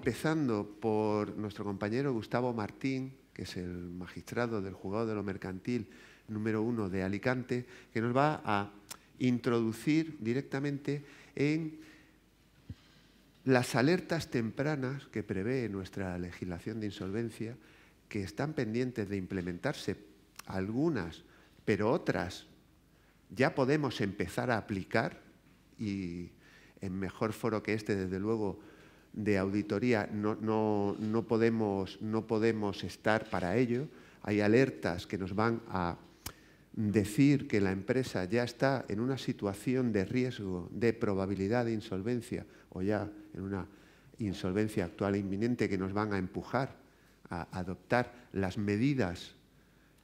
empezando por nuestro compañero Gustavo Martín, que es el magistrado del Juzgado de lo Mercantil número 1 de Alicante, que nos va a introducir directamente en las alertas tempranas que prevé nuestra legislación de insolvencia, que están pendientes de implementarse algunas, pero otras ya podemos empezar a aplicar, y en mejor foro que este, desde luego, de auditoría no podemos estar para ello. Hay alertas que nos van a decir que la empresa ya está en una situación de riesgo, de probabilidad de insolvencia, o ya en una insolvencia actual e inminente, que nos van a empujar a adoptar las medidas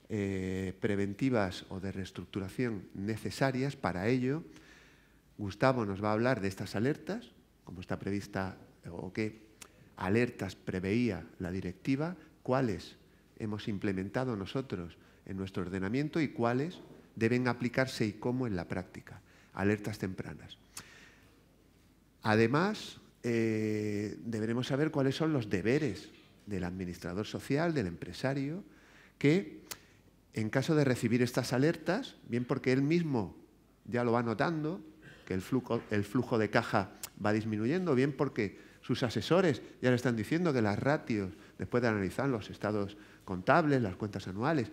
preventivas o de reestructuración necesarias. Para ello, Gustavo nos va a hablar de estas alertas, cómo está prevista o qué alertas preveía la directiva, cuáles hemos implementado nosotros en nuestro ordenamiento y cuáles deben aplicarse y cómo en la práctica. Alertas tempranas. Además, deberemos saber cuáles son los deberes del administrador social, del empresario, que en caso de recibir estas alertas, bien porque él mismo ya lo va notando, que el flujo de caja va disminuyendo, bien porque sus asesores ya le están diciendo que las ratios, después de analizar los estados contables, las cuentas anuales,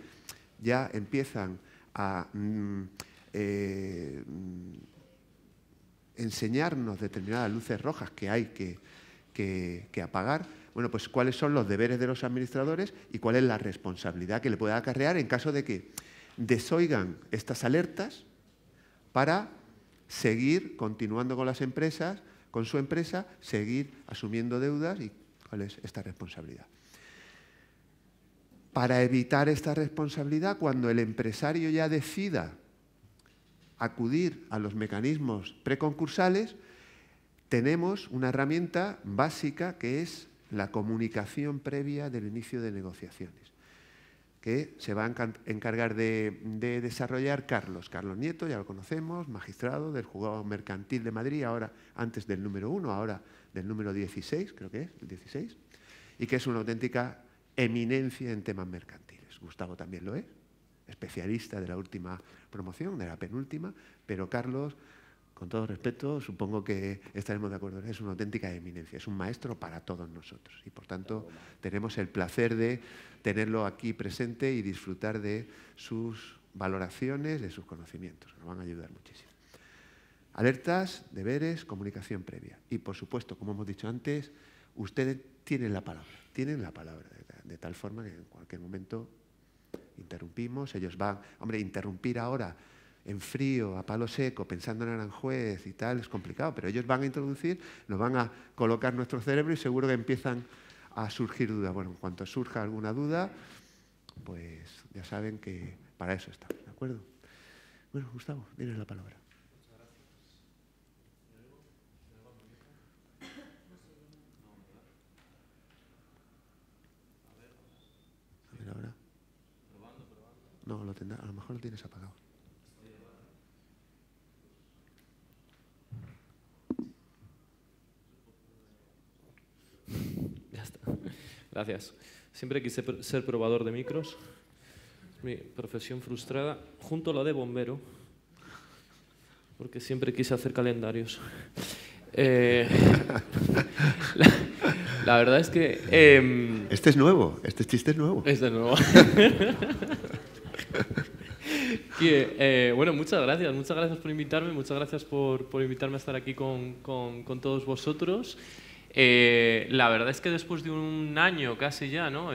ya empiezan a enseñarnos determinadas luces rojas que hay que apagar. Bueno, pues cuáles son los deberes de los administradores y cuál es la responsabilidad que le puede acarrear en caso de que desoigan estas alertas para seguir continuando con las empresas, con su empresa, seguir asumiendo deudas, y cuál es esta responsabilidad. Para evitar esta responsabilidad, cuando el empresario ya decida acudir a los mecanismos preconcursales, tenemos una herramienta básica que es la comunicación previa del inicio de negociaciones, que se va a encargar de desarrollar Carlos Nieto, ya lo conocemos, magistrado del Juzgado Mercantil de Madrid, ahora antes del número 1, ahora del número 16, creo que es, el 16, y que es una auténtica eminencia en temas mercantiles. Gustavo también lo es, especialista de la última promoción, de la penúltima, pero Carlos, con todo respeto, supongo que estaremos de acuerdo, es una auténtica eminencia, es un maestro para todos nosotros y, por tanto, tenemos el placer de tenerlo aquí presente y disfrutar de sus valoraciones, de sus conocimientos, nos van a ayudar muchísimo. Alertas, deberes, comunicación previa. Y, por supuesto, como hemos dicho antes, ustedes tienen la palabra, de tal forma que en cualquier momento interrumpimos, ellos van, hombre, interrumpir ahora en frío, a palo seco, pensando en Aranjuez y tal, es complicado, pero ellos van a introducir, nos van a colocar nuestro cerebro y seguro que empiezan a surgir dudas. Bueno, en cuanto surja alguna duda, pues ya saben que para eso está, ¿de acuerdo? Bueno, Gustavo, tienes la palabra. A ver ahora. No, lo tendrá, a lo mejor lo tienes apagado. Ya está. Gracias. Siempre quise ser probador de micros. Mi profesión frustrada, junto a la de bombero, porque siempre quise hacer calendarios. La verdad es que... Este es nuevo, este chiste es nuevo. Es de nuevo. Bueno, muchas gracias por invitarme, muchas gracias por invitarme a estar aquí con todos vosotros. La verdad es que después de un año casi ya, ¿no?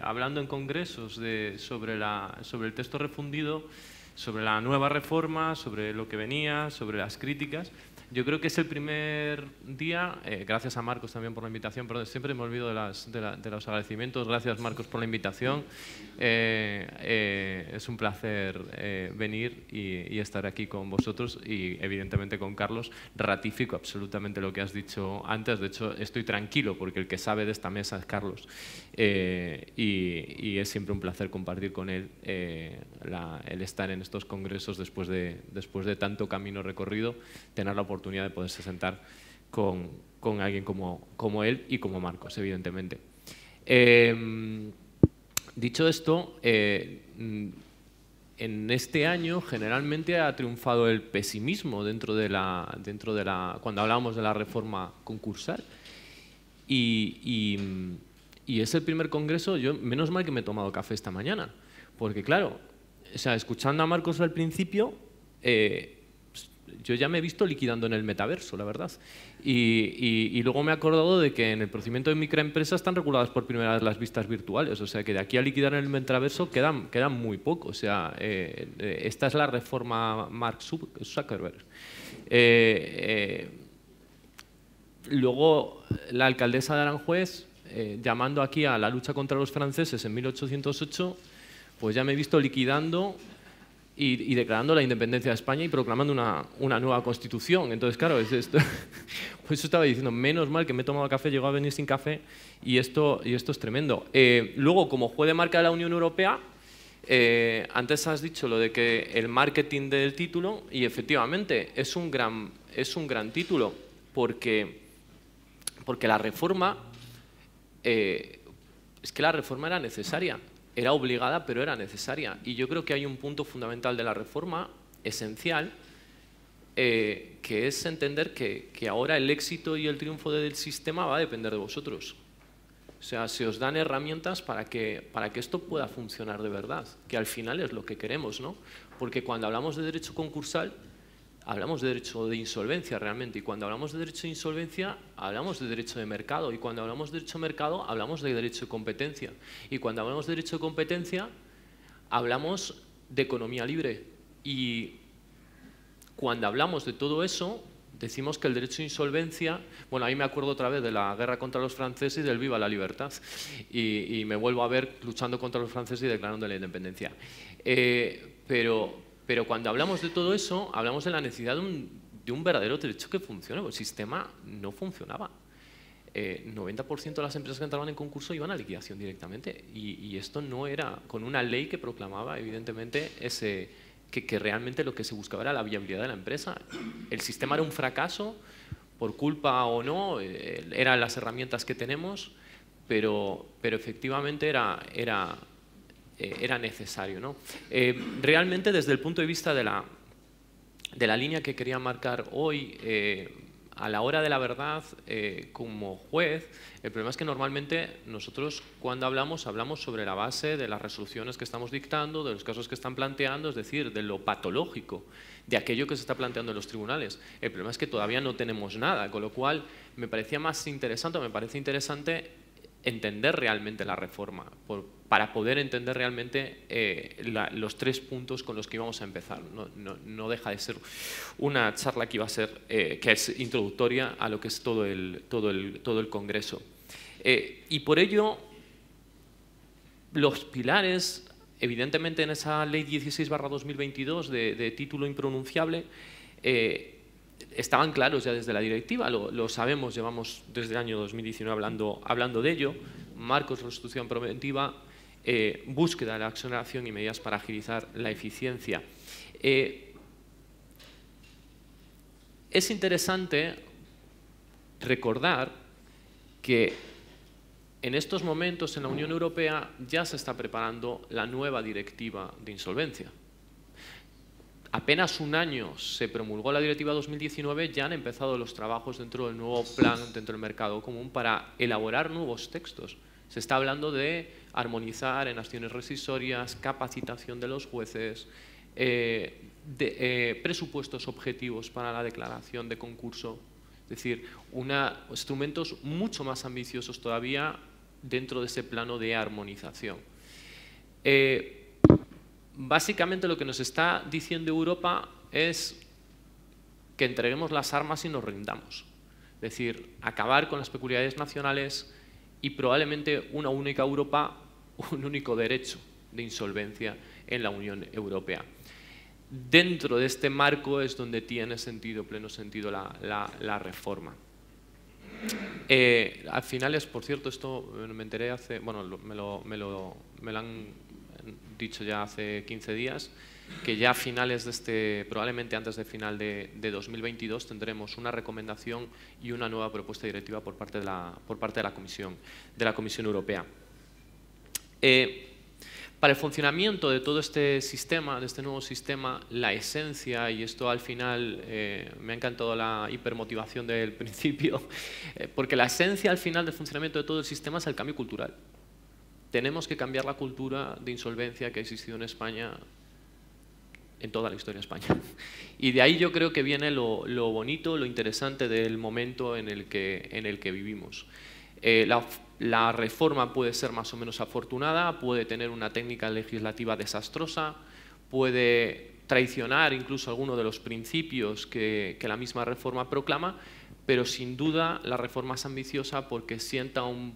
Hablando en congresos sobre el texto refundido, sobre la nueva reforma, sobre lo que venía, sobre las críticas, yo creo que es el primer día, gracias a Marcos también por la invitación, perdón, siempre me olvido de los agradecimientos, gracias Marcos por la invitación, es un placer venir y estar aquí con vosotros y evidentemente con Carlos. Ratifico absolutamente lo que has dicho antes, de hecho estoy tranquilo porque el que sabe de esta mesa es Carlos y es siempre un placer compartir con él el estar en estos congresos después de tanto camino recorrido, tener la oportunidad de poderse sentar con con alguien como él y como Marcos, evidentemente. Dicho esto, en este año generalmente ha triunfado el pesimismo dentro de cuando hablamos de la reforma concursal. Y es el primer congreso, menos mal que me he tomado café esta mañana, porque claro, o sea, escuchando a Marcos al principio, yo ya me he visto liquidando en el metaverso, la verdad. Y luego me he acordado de que en el procedimiento de microempresas están reguladas por primera vez las vistas virtuales, o sea que de aquí a liquidar en el metaverso quedan muy poco. O sea, esta es la reforma Mark Zuckerberg. Luego la alcaldesa de Aranjuez, llamando aquí a la lucha contra los franceses en 1808, pues ya me he visto liquidando y declarando la independencia de España y proclamando una nueva constitución. Entonces, claro, pues eso estaba diciendo, menos mal que me he tomado café, llegó a venir sin café y esto es tremendo. Luego, como juez de marca de la Unión Europea, antes has dicho lo de que el marketing del título, y efectivamente es un gran título, porque la reforma, es que la reforma era necesaria. Era obligada, pero era necesaria. Y yo creo que hay un punto fundamental de la reforma, esencial, que es entender que ahora el éxito y el triunfo del sistema va a depender de vosotros. O sea, se os dan herramientas para que esto pueda funcionar de verdad, que al final es lo que queremos, ¿no? Porque cuando hablamos de derecho concursal, hablamos de derecho de insolvencia realmente, y cuando hablamos de derecho de insolvencia, hablamos de derecho de mercado, y cuando hablamos de derecho de mercado, hablamos de derecho de competencia, y cuando hablamos de derecho de competencia, hablamos de economía libre, y cuando hablamos de todo eso, decimos que el derecho de insolvencia, bueno, ahí me acuerdo otra vez de la guerra contra los franceses y del viva la libertad, y me vuelvo a ver luchando contra los franceses y declarando la independencia. Pero cuando hablamos de todo eso, hablamos de la necesidad de un verdadero derecho que funcione, porque el sistema no funcionaba. 90% de las empresas que entraban en concurso iban a liquidación directamente, y esto no era con una ley que proclamaba evidentemente que realmente lo que se buscaba era la viabilidad de la empresa. El sistema era un fracaso, por culpa o no, eran las herramientas que tenemos, pero efectivamente era necesario, ¿no? Realmente, desde el punto de vista de la línea que quería marcar hoy, a la hora de la verdad, como juez, el problema es que normalmente nosotros cuando hablamos sobre la base de las resoluciones que estamos dictando, de los casos que están planteando, es decir, de lo patológico, de aquello que se está planteando en los tribunales. El problema es que todavía no tenemos nada, con lo cual me parece interesante entender realmente la reforma, para poder entender realmente los 3 puntos con los que íbamos a empezar. No deja de ser una charla que iba a ser, que es introductoria a lo que es todo el Congreso. Y por ello, los pilares, evidentemente en esa Ley 16/2022 de título impronunciable, estaban claros ya desde la directiva, lo sabemos, llevamos desde el año 2019 hablando de ello: marcos de restitución preventiva, búsqueda de la exoneración y medidas para agilizar la eficiencia. Es interesante recordar que en estos momentos en la Unión Europea ya se está preparando la nueva directiva de insolvencia. Apenas un año se promulgó la Directiva 2019, ya han empezado los trabajos dentro del nuevo plan, dentro del mercado común, para elaborar nuevos textos. Se está hablando de armonizar en acciones rescisorias, capacitación de los jueces, presupuestos objetivos para la declaración de concurso, es decir, instrumentos mucho más ambiciosos todavía dentro de ese plano de armonización. Básicamente lo que nos está diciendo Europa es que entreguemos las armas y nos rindamos. Es decir, acabar con las peculiaridades nacionales y probablemente una única Europa, un único derecho de insolvencia en la Unión Europea. Dentro de este marco es donde tiene pleno sentido la reforma. Al final por cierto, esto me enteré me lo han dicho ya hace 15 días, que ya a finales de probablemente antes de final de 2022, tendremos una recomendación y una nueva propuesta directiva por parte de la Comisión Europea. Para el funcionamiento de todo este sistema, de este nuevo sistema, la esencia, y esto al final me ha encantado la hipermotivación del principio, porque la esencia al final del funcionamiento de todo el sistema es el cambio cultural. Tenemos que cambiar la cultura de insolvencia que ha existido en España en toda la historia de España. Y de ahí yo creo que viene lo bonito, lo interesante del momento en el que vivimos. La reforma puede ser más o menos afortunada, puede tener una técnica legislativa desastrosa, puede traicionar incluso algunos de los principios que la misma reforma proclama, pero sin duda la reforma es ambiciosa porque sienta un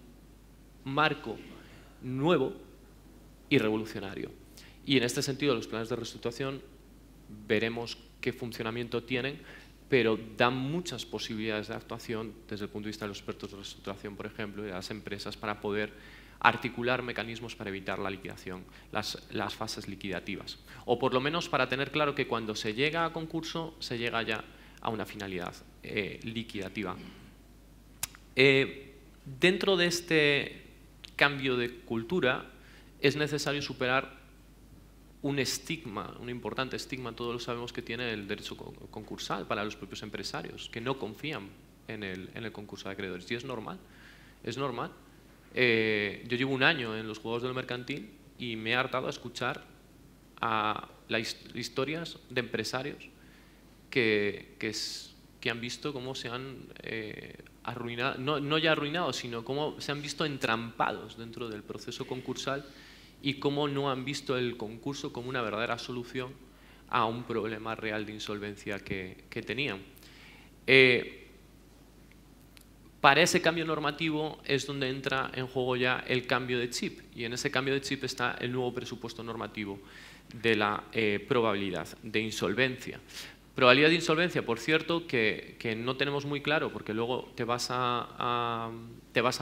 marco nuevo y revolucionario. Y en este sentido los planes de reestructuración veremos qué funcionamiento tienen, pero dan muchas posibilidades de actuación desde el punto de vista de los expertos de reestructuración, por ejemplo, y de las empresas para poder articular mecanismos para evitar la liquidación, las fases liquidativas. O por lo menos para tener claro que cuando se llega a concurso, se llega ya a una finalidad liquidativa. Dentro de este cambio de cultura es necesario superar un estigma, un importante estigma, todos lo sabemos, que tiene el derecho concursal para los propios empresarios, que no confían en el concurso de acreedores. Y es normal, es normal. Yo llevo un año en los Juzgados del Mercantil y me he hartado a escuchar historias de empresarios que han visto cómo se han arruinado, no ya arruinados, sino cómo se han visto entrampados dentro del proceso concursal y cómo no han visto el concurso como una verdadera solución a un problema real de insolvencia que tenían. Para ese cambio normativo es donde entra en juego ya el cambio de chip, y en ese cambio de chip está el nuevo presupuesto normativo de la probabilidad de insolvencia. Probabilidad de insolvencia, por cierto, que no tenemos muy claro, porque luego te vas a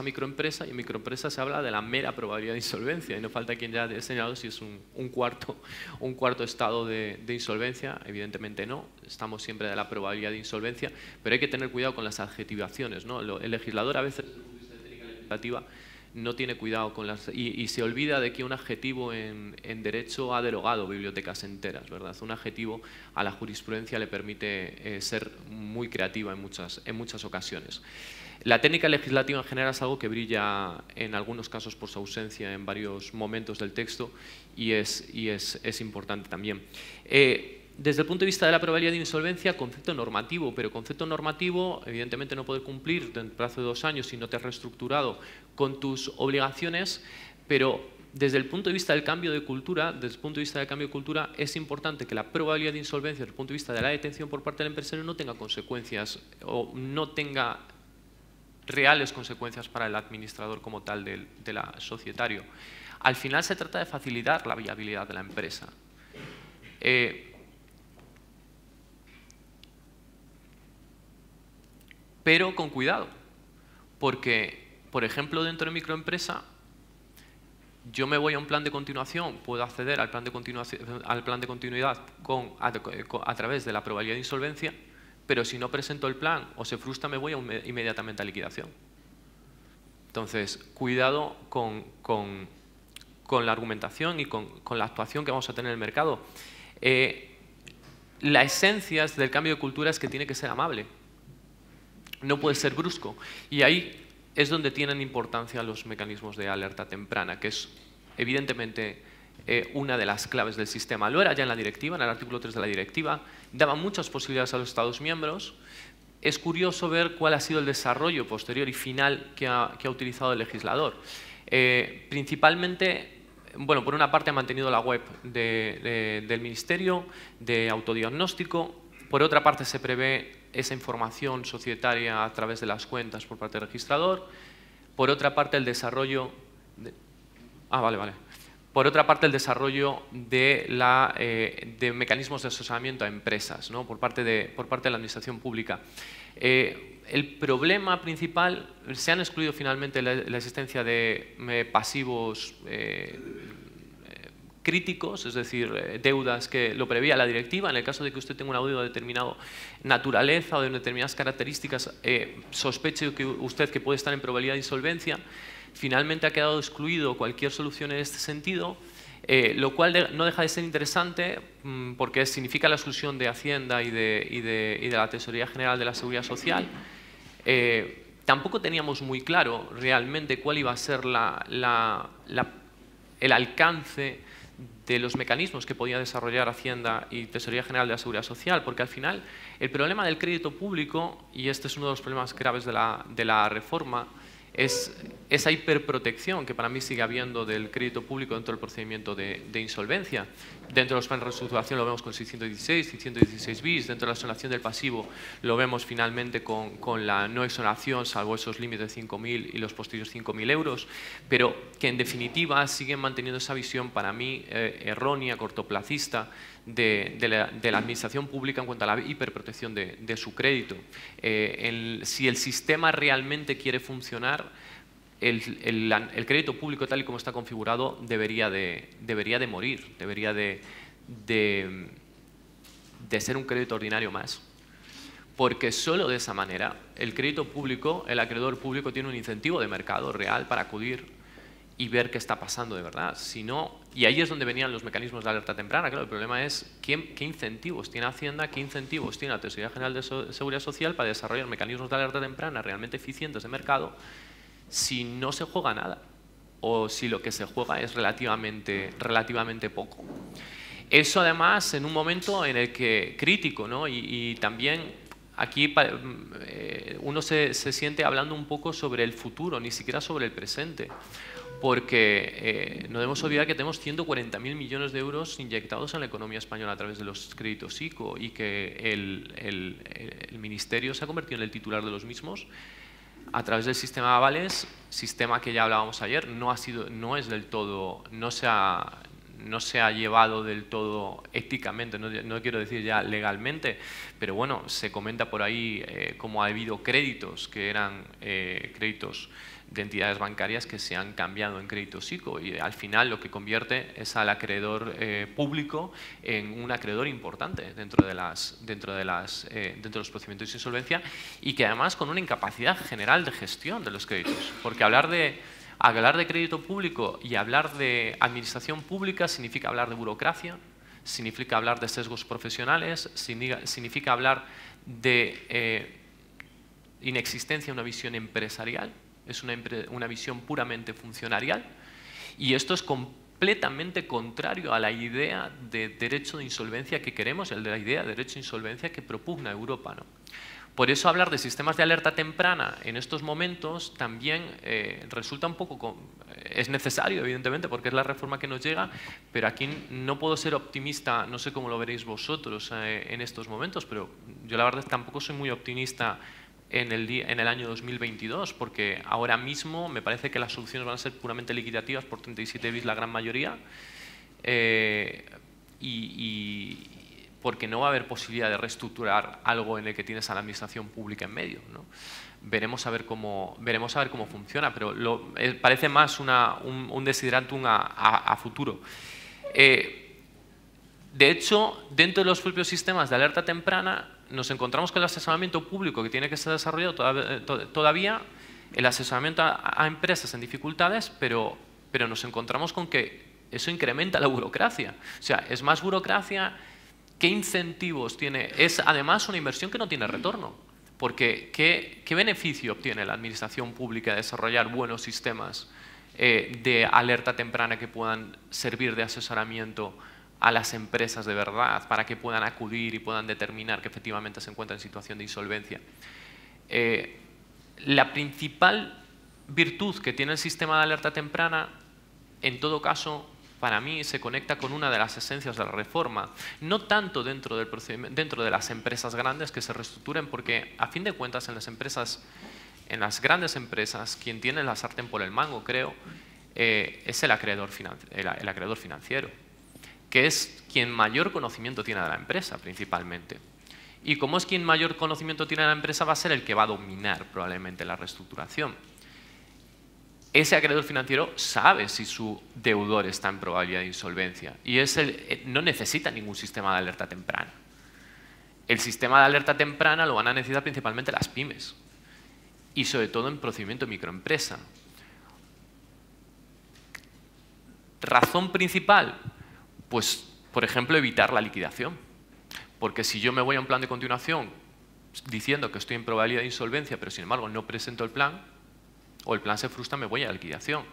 microempresa, y en microempresa se habla de la mera probabilidad de insolvencia, y no falta quien ya haya señalado si es un cuarto estado de insolvencia. Evidentemente no, estamos siempre de la probabilidad de insolvencia, pero hay que tener cuidado con las adjetivaciones, ¿no? El legislador a veces, desde el punto de vista de técnica legislativa, no tiene cuidado con las... Y se olvida de que un adjetivo en derecho ha derogado bibliotecas enteras, ¿verdad? Un adjetivo a la jurisprudencia le permite ser muy creativa en muchas ocasiones. La técnica legislativa en general es algo que brilla en algunos casos por su ausencia en varios momentos del texto, y es importante también. Desde el punto de vista de la probabilidad de insolvencia, concepto normativo, pero concepto normativo, evidentemente no poder cumplir en el plazo de 2 años si no te has reestructurado con tus obligaciones, pero desde el punto de vista del cambio de cultura, es importante que la probabilidad de insolvencia desde el punto de vista de la detención por parte del empresario no tenga consecuencias o no tenga reales consecuencias para el administrador como tal del societario. Al final se trata de facilitar la viabilidad de la empresa. Pero con cuidado, porque, por ejemplo, dentro de microempresa, yo me voy a un plan de continuación, puedo acceder al plan de continuidad a través de la probabilidad de insolvencia, pero si no presento el plan o se frustra, me voy inmediatamente a liquidación. Entonces, cuidado con la argumentación y con la actuación que vamos a tener en el mercado. La esencia del cambio de cultura es que tiene que ser amable. No puede ser brusco, y ahí es donde tienen importancia los mecanismos de alerta temprana, que es evidentemente una de las claves del sistema. Lo era ya en la directiva, en el artículo 3 de la directiva, daba muchas posibilidades a los Estados miembros. Es curioso ver cuál ha sido el desarrollo posterior y final que ha utilizado el legislador. Principalmente, bueno, por una parte ha mantenido la web del Ministerio de autodiagnóstico, por otra parte se prevé esa información societaria a través de las cuentas por parte del registrador. Por otra parte, el desarrollo de, Por otra parte, el desarrollo de mecanismos de asesoramiento a empresas, ¿no? por parte de la administración pública. El problema principal, se han excluido finalmente la existencia de pasivos críticos, es decir, deudas que lo prevía la directiva. En el caso de que usted tenga una deuda de determinada naturaleza o de determinadas características, sospeche que usted que puede estar en probabilidad de insolvencia. Finalmente ha quedado excluido cualquier solución en este sentido, lo cual no deja de ser interesante porque significa la exclusión de Hacienda y de la Tesorería General de la Seguridad Social. Tampoco teníamos muy claro realmente cuál iba a ser el alcance de los mecanismos que podía desarrollar Hacienda y Tesorería General de la Seguridad Social, porque al final el problema del crédito público, y este es uno de los problemas graves de la reforma, es esa hiperprotección que para mí sigue habiendo del crédito público dentro del procedimiento de insolvencia. Dentro de los planes de reestructuración lo vemos con 616, 616 bis, dentro de la exoneración del pasivo lo vemos finalmente con la no exoneración, salvo esos límites de 5.000 y los posteriores 5.000 euros, pero que en definitiva siguen manteniendo esa visión para mí errónea, cortoplacista, de la administración pública en cuanto a la hiperprotección de su crédito. Si el sistema realmente quiere funcionar, el crédito público tal y como está configurado debería de morir, debería de ser un crédito ordinario más. Porque solo de esa manera el crédito público, el acreedor público tiene un incentivo de mercado real para acudir y ver qué está pasando de verdad. Si no, y ahí es donde venían los mecanismos de alerta temprana. Claro, el problema es qué incentivos tiene Hacienda, qué incentivos tiene la Tesorería General de Seguridad Social para desarrollar mecanismos de alerta temprana realmente eficientes de mercado si no se juega nada o si lo que se juega es relativamente poco. Eso además en un momento en el que crítico, ¿no? Y también aquí uno se siente hablando un poco sobre el futuro, ni siquiera sobre el presente. Porque no debemos olvidar que tenemos 140.000 millones de euros inyectados en la economía española a través de los créditos ICO y que el Ministerio se ha convertido en el titular de los mismos a través del sistema de avales, sistema que ya hablábamos ayer, no se ha llevado del todo éticamente, no quiero decir ya legalmente, pero bueno, se comenta por ahí cómo ha habido créditos que eran créditos de entidades bancarias que se han cambiado en créditos ICO y al final lo que convierte es al acreedor público en un acreedor importante dentro de los procedimientos de insolvencia y que además con una incapacidad general de gestión de los créditos, porque hablar de crédito público y hablar de administración pública significa hablar de burocracia, significa hablar de sesgos profesionales, significa hablar de inexistencia de una visión empresarial. Es una visión puramente funcionarial y esto es completamente contrario a la idea de derecho de insolvencia que queremos, la idea de derecho de insolvencia que propugna Europa, ¿no? Por eso hablar de sistemas de alerta temprana en estos momentos también resulta un poco... es necesario, evidentemente, porque es la reforma que nos llega, pero aquí no puedo ser optimista, no sé cómo lo veréis vosotros en estos momentos, pero yo la verdad tampoco soy muy optimista en el año 2022, porque ahora mismo me parece que las soluciones van a ser puramente liquidativas por 37 bis la gran mayoría y porque no va a haber posibilidad de reestructurar algo en el que tienes a la administración pública en medio, ¿no? Veremos a ver cómo funciona, pero parece más un desiderátum a futuro. De hecho, dentro de los propios sistemas de alerta temprana nos encontramos con el asesoramiento público que tiene que ser desarrollado todavía, el asesoramiento a empresas en dificultades, pero nos encontramos con que eso incrementa la burocracia. O sea, es más burocracia. ¿Qué incentivos tiene? Es además una inversión que no tiene retorno, porque ¿qué beneficio obtiene la administración pública de desarrollar buenos sistemas de alerta temprana que puedan servir de asesoramiento a las empresas de verdad para que puedan acudir y puedan determinar que efectivamente se encuentran en situación de insolvencia? La principal virtud que tiene el sistema de alerta temprana, en todo caso, para mí se conecta con una de las esencias de la reforma, no tanto dentro de las empresas grandes que se reestructuren, porque a fin de cuentas en las grandes empresas, quien tiene la sartén por el mango, creo, es el acreedor financiero, que es quien mayor conocimiento tiene de la empresa principalmente. Y como es quien mayor conocimiento tiene de la empresa, va a ser el que va a dominar probablemente la reestructuración. ese acreedor financiero sabe si su deudor está en probabilidad de insolvencia y no necesita ningún sistema de alerta temprana. El sistema de alerta temprana lo van a necesitar principalmente las pymes y sobre todo en procedimiento de microempresa. ¿Razón principal? Pues, por ejemplo, evitar la liquidación. Porque si yo me voy a un plan de continuación diciendo que estoy en probabilidad de insolvencia, pero sin embargo no presento el plan, o el plan se frustra, me voy a la liquidación.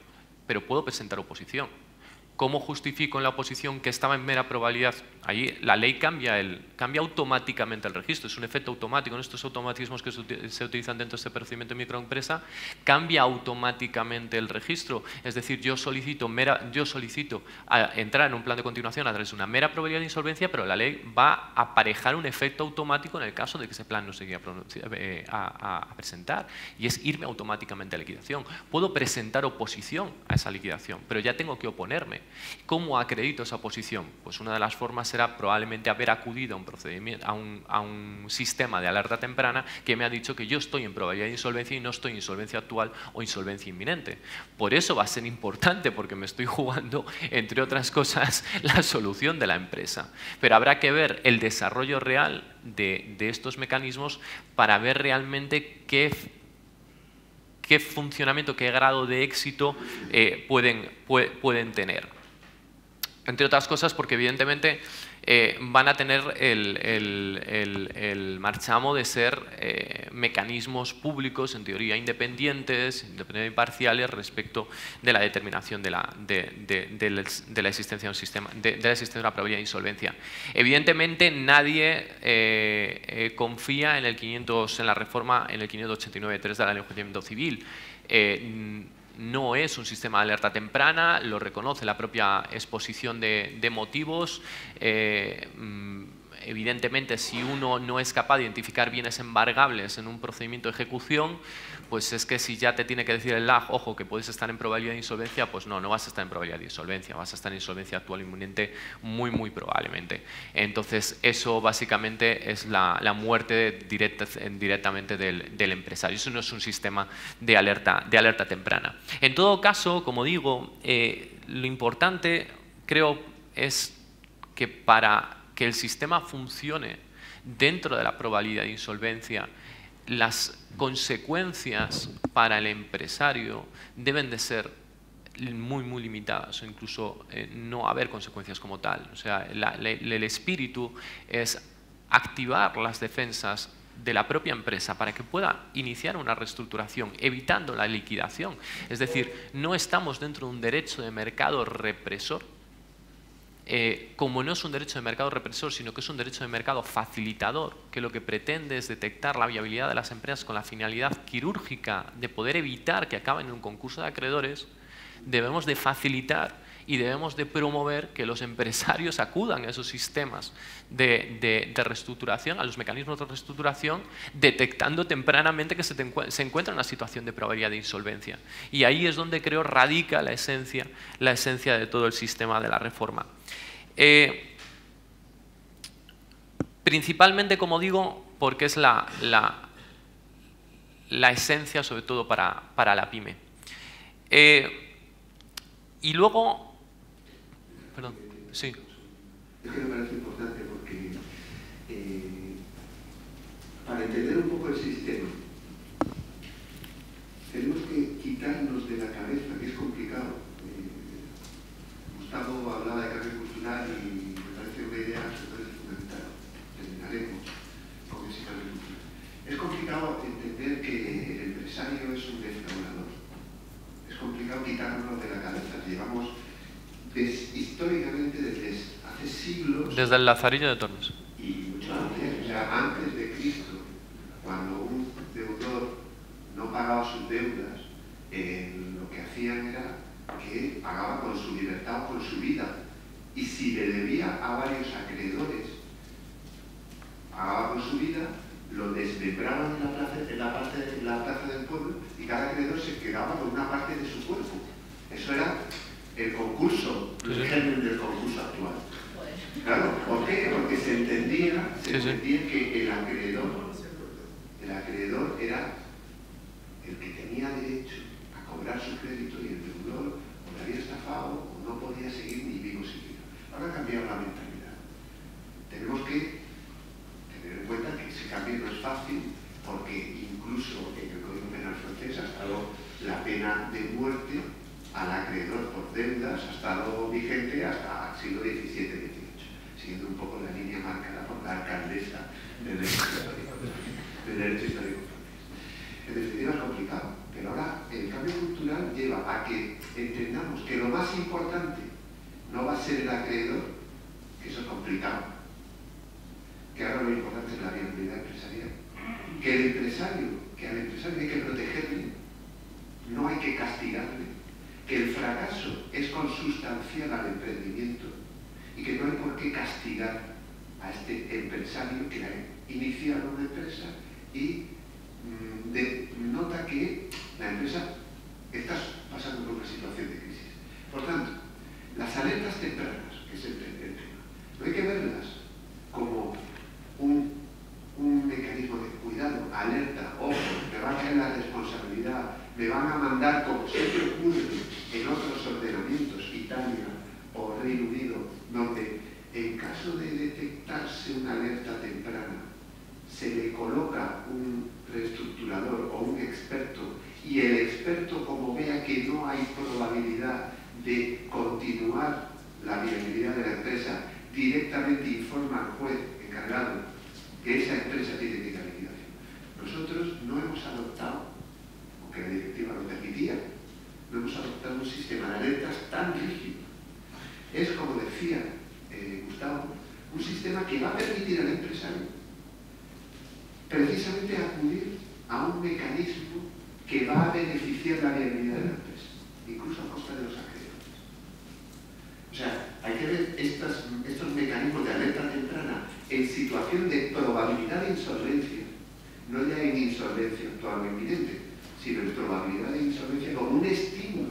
Pero puedo presentar oposición. ¿Cómo justifico en la oposición que estaba en mera probabilidad? Ahí la ley cambia automáticamente el registro, es un efecto automático. En estos automatismos que se utilizan dentro de este procedimiento de microempresa, cambia automáticamente el registro. Es decir, yo solicito entrar en un plan de continuación a través de una mera probabilidad de insolvencia, pero la ley va a aparejar un efecto automático en el caso de que ese plan no se llegue a presentar, y es irme automáticamente a liquidación. Puedo presentar oposición a esa liquidación, pero ya tengo que oponerme. ¿Cómo acredito esa posición? Pues una de las formas será probablemente haber acudido a un procedimiento, a un sistema de alerta temprana que me ha dicho que yo estoy en probabilidad de insolvencia y no estoy en insolvencia actual o insolvencia inminente. Por eso va a ser importante, porque me estoy jugando, entre otras cosas, la solución de la empresa. Pero habrá que ver el desarrollo real de estos mecanismos para ver realmente qué funcionamiento, qué grado de éxito pueden tener. Entre otras cosas porque evidentemente van a tener el marchamo de ser mecanismos públicos, en teoría independientes y parciales respecto de la determinación de la existencia de un sistema, de la existencia de una probabilidad de insolvencia. Evidentemente nadie confía en la reforma en el 589.3 de la Ley de Enjuiciamiento Civil. No es un sistema de alerta temprana, lo reconoce la propia exposición de motivos. Evidentemente, si uno no es capaz de identificar bienes embargables en un procedimiento de ejecución, pues es que si ya te tiene que decir el LAJ, ojo, que puedes estar en probabilidad de insolvencia, pues no vas a estar en probabilidad de insolvencia, vas a estar en insolvencia actual inminente muy probablemente. Entonces, eso básicamente es la muerte directamente del empresario. Eso no es un sistema de alerta temprana. En todo caso, como digo, lo importante, creo, es que para que el sistema funcione dentro de la probabilidad de insolvencia, las consecuencias para el empresario deben de ser muy limitadas, o incluso no haber consecuencias como tal. O sea, el espíritu es activar las defensas de la propia empresa para que pueda iniciar una reestructuración, evitando la liquidación. Es decir, no estamos dentro de un derecho de mercado represor, como no es un derecho de mercado represor, sino que es un derecho de mercado facilitador, que lo que pretende es detectar la viabilidad de las empresas con la finalidad quirúrgica de poder evitar que acaben en un concurso de acreedores. Debemos de facilitar y debemos de promover que los empresarios acudan a esos sistemas de reestructuración, a los mecanismos de reestructuración, detectando tempranamente que se encuentra en una situación de probabilidad de insolvencia. Y ahí es donde creo radica la esencia de todo el sistema de la reforma. Principalmente, como digo, porque es la esencia, sobre todo para la pyme. Y luego... Perdón, sí. Es que me parece importante porque para entender un poco el sistema tenemos que quitarnos de la cabeza, que es complicado. Gustavo hablaba de cambio cultural y me parece una idea absolutamente fundamental. Terminaremos con ese cambio cultural. Es complicado entender que el empresario es un defraudador. Es complicado quitarnos de la cabeza. Llevamos históricamente desde hace siglos... Desde el Lazarillo de Tormes. Y mucho antes, o sea, antes de Cristo, cuando un deudor no pagaba sus deudas, lo que hacían era que pagaba con su libertad o con su vida. Y si le debía a varios acreedores, pagaba con su vida, lo desmembraban en la plaza del pueblo y cada acreedor se quedaba con una parte de su cuerpo. Eso era el concurso, el germen del concurso actual. Claro, ¿por qué? Porque se entendía que el acreedor era el que tenía derecho a cobrar su su crédito y el deudor o le había estafado o no podía seguir ni vivo siquiera. Ahora ha cambiado la mentalidad. Tenemos que tener en cuenta que ese cambio no es fácil, porque incluso en el Código Penal francés ha estado la pena de muerte al acreedor por deudas, ha estado vigente hasta el siglo XVII-XVIII, siguiendo un poco la línea marcada por la alcaldesa del derecho histórico francés. En definitiva es complicado, pero ahora el cambio cultural lleva a que entendamos que lo más importante no va a ser el acreedor, que eso es complicado, que ahora lo importante es la viabilidad empresarial, que al empresario hay que protegerle, no hay que castigarle, que el fracaso es consustancial al emprendimiento y que no hay por qué castigar a este empresario que ha iniciado una empresa y nota que la empresa está pasando por una situación de crisis. Por tanto, las alertas tempranas, que es el tema, no hay que verlas como un mecanismo de cuidado, alerta, ojo, me va a caer la responsabilidad, me van a mandar, como siempre ocurre en otros ordenamientos, Italia o Reino Unido, donde en caso de detectarse una alerta temprana, se le coloca un reestructurador o un experto, y el experto, como vea que no hay probabilidad de continuar la viabilidad de la empresa, directamente informa al juez encargado que esa empresa tiene que ir a liquidación. Nosotros no hemos adoptado, aunque la directiva lo permitía, no hemos adoptado un sistema de alertas tan rígido. Es, como decía Gustavo, un sistema que va a permitir al empresario precisamente acudir a un mecanismo que va a beneficiar la viabilidad de la empresa, incluso a costa de los acreedores. O sea, hay que ver estos mecanismos de alerta temprana en situación de probabilidad de insolvencia, no ya en insolvencia actual o inminente, sino en probabilidad de insolvencia como un estímulo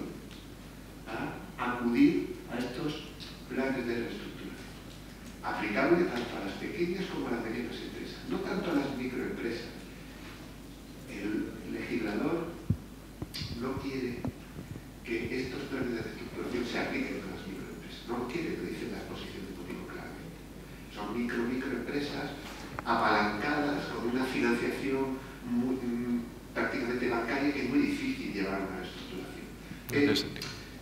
a acudir a estos planes de reestructuración, aplicable tanto a las pequeñas como a las medianas empresas, no tanto a las microempresas. El legislador no quiere que estos planes de reestructuración se apliquen a las microempresas, no lo quiere, lo dice la exposición de motivo claramente. Son microempresas apalancadas con una financiación prácticamente bancaria, que es muy difícil llevar a una reestructuración. Pero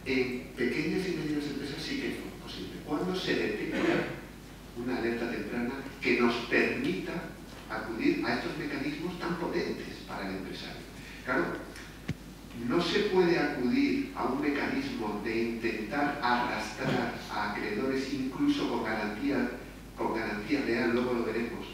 en pequeñas y medianas empresas sí que es posible. Cuando se detecta una alerta temprana que nos permita acudir a estos mecanismos tan potentes para el empresario. Claro, no se puede acudir a un mecanismo de intentar arrastrar a acreedores, incluso con garantía real, luego lo veremos,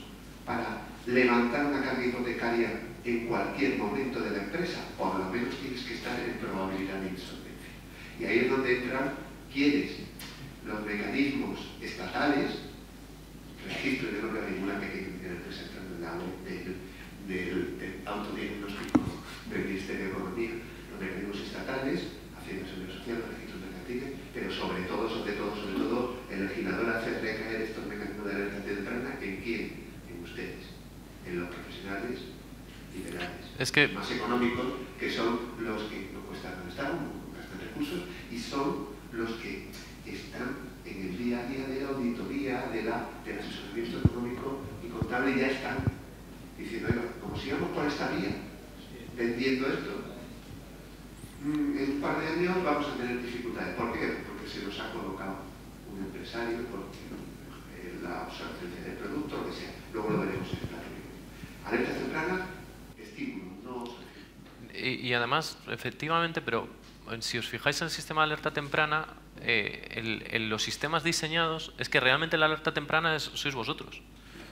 para levantar una carga hipotecaria en cualquier momento de la empresa. Por lo menos tienes que estar en probabilidad de insolvencia. Y ahí es donde entran, quieres, los mecanismos estatales, registro de nombre de una pequeña empresa entrando en la web del autodiagnóstico del Ministerio de Economía, los mecanismos estatales, Hacienda, Seguridad Social, registros mercantiles, pero sobre todo, el legislador hace recaer estos mecanismos de alerta temprana ¿en quién? En ustedes, en los profesionales liberales, más económicos, que son los que no cuestan el Estado, no gastan recursos, y son los que están en el día a día de la auditoría, del asesoramiento económico y contable, ya están diciendo, como sigamos por esta vía, vendiendo esto, en un par de años vamos a tener dificultades. ¿Por qué? Porque se nos ha colocado un empresario, porque la obsolescencia del producto, lo que sea. Luego lo veremos en el plazo. Alertas tempranas, estímulo, no obsolescencia. Y además, efectivamente, pero si os fijáis en el sistema de alerta temprana, en los sistemas diseñados, es que realmente la alerta temprana sois vosotros.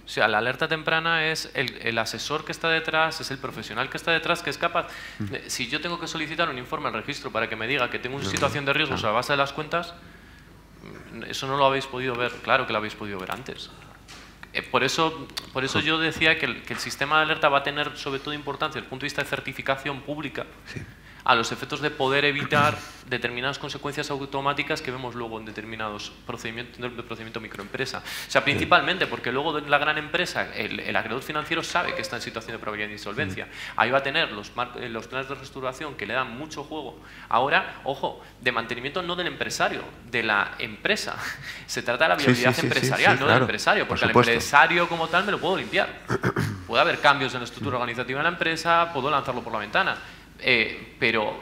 O sea, la alerta temprana es el asesor que está detrás, es el profesional que está detrás, que es capaz... Si yo tengo que solicitar un informe al registro para que me diga que tengo una situación de riesgo a base de las cuentas, eso no lo habéis podido ver. Claro que lo habéis podido ver antes. Por eso yo decía que el sistema de alerta va a tener sobre todo importancia desde el punto de vista de certificación pública, a los efectos de poder evitar determinadas consecuencias automáticas que vemos luego en determinados procedimientos de procedimiento microempresa. O sea, principalmente porque luego de la gran empresa, el acreedor financiero sabe que está en situación de probabilidad de insolvencia. Ahí va a tener los planes de reestructuración que le dan mucho juego. Ahora, ojo, de mantenimiento no del empresario, de la empresa. Se trata de la viabilidad empresarial, no claro, del empresario, porque al empresario como tal me lo puedo limpiar. Puede haber cambios en la estructura organizativa de la empresa, puedo lanzarlo por la ventana, pero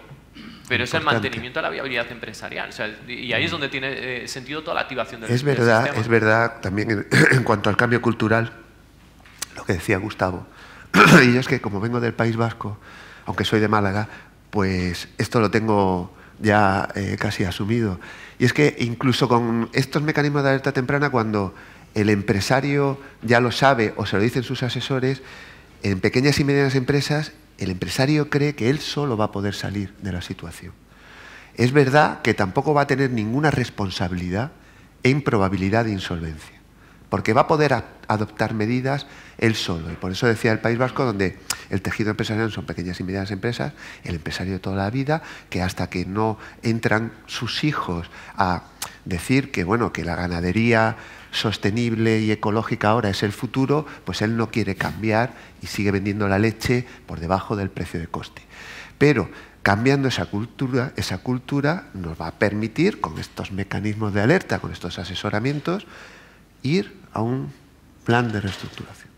es el mantenimiento de la viabilidad empresarial. O sea, y ahí es donde tiene sentido toda la activación del sistema. Es verdad también en cuanto al cambio cultural, lo que decía Gustavo. Y yo es que como vengo del País Vasco, aunque soy de Málaga, pues esto lo tengo ya casi asumido. Y es que incluso con estos mecanismos de alerta temprana, cuando el empresario ya lo sabe o se lo dicen sus asesores, en pequeñas y medianas empresas, el empresario cree que él solo va a poder salir de la situación. Es verdad que tampoco va a tener ninguna responsabilidad en probabilidad de insolvencia, porque va a poder adoptar medidas él solo. Y por eso decía el País Vasco, donde el tejido empresarial son pequeñas y medianas empresas, el empresario de toda la vida, que hasta que no entran sus hijos a decir que, bueno, que la ganadería sostenible y ecológica ahora es el futuro, pues él no quiere cambiar y sigue vendiendo la leche por debajo del precio de coste. Pero cambiando esa cultura nos va a permitir, con estos mecanismos de alerta, con estos asesoramientos, ir a un plan de reestructuración.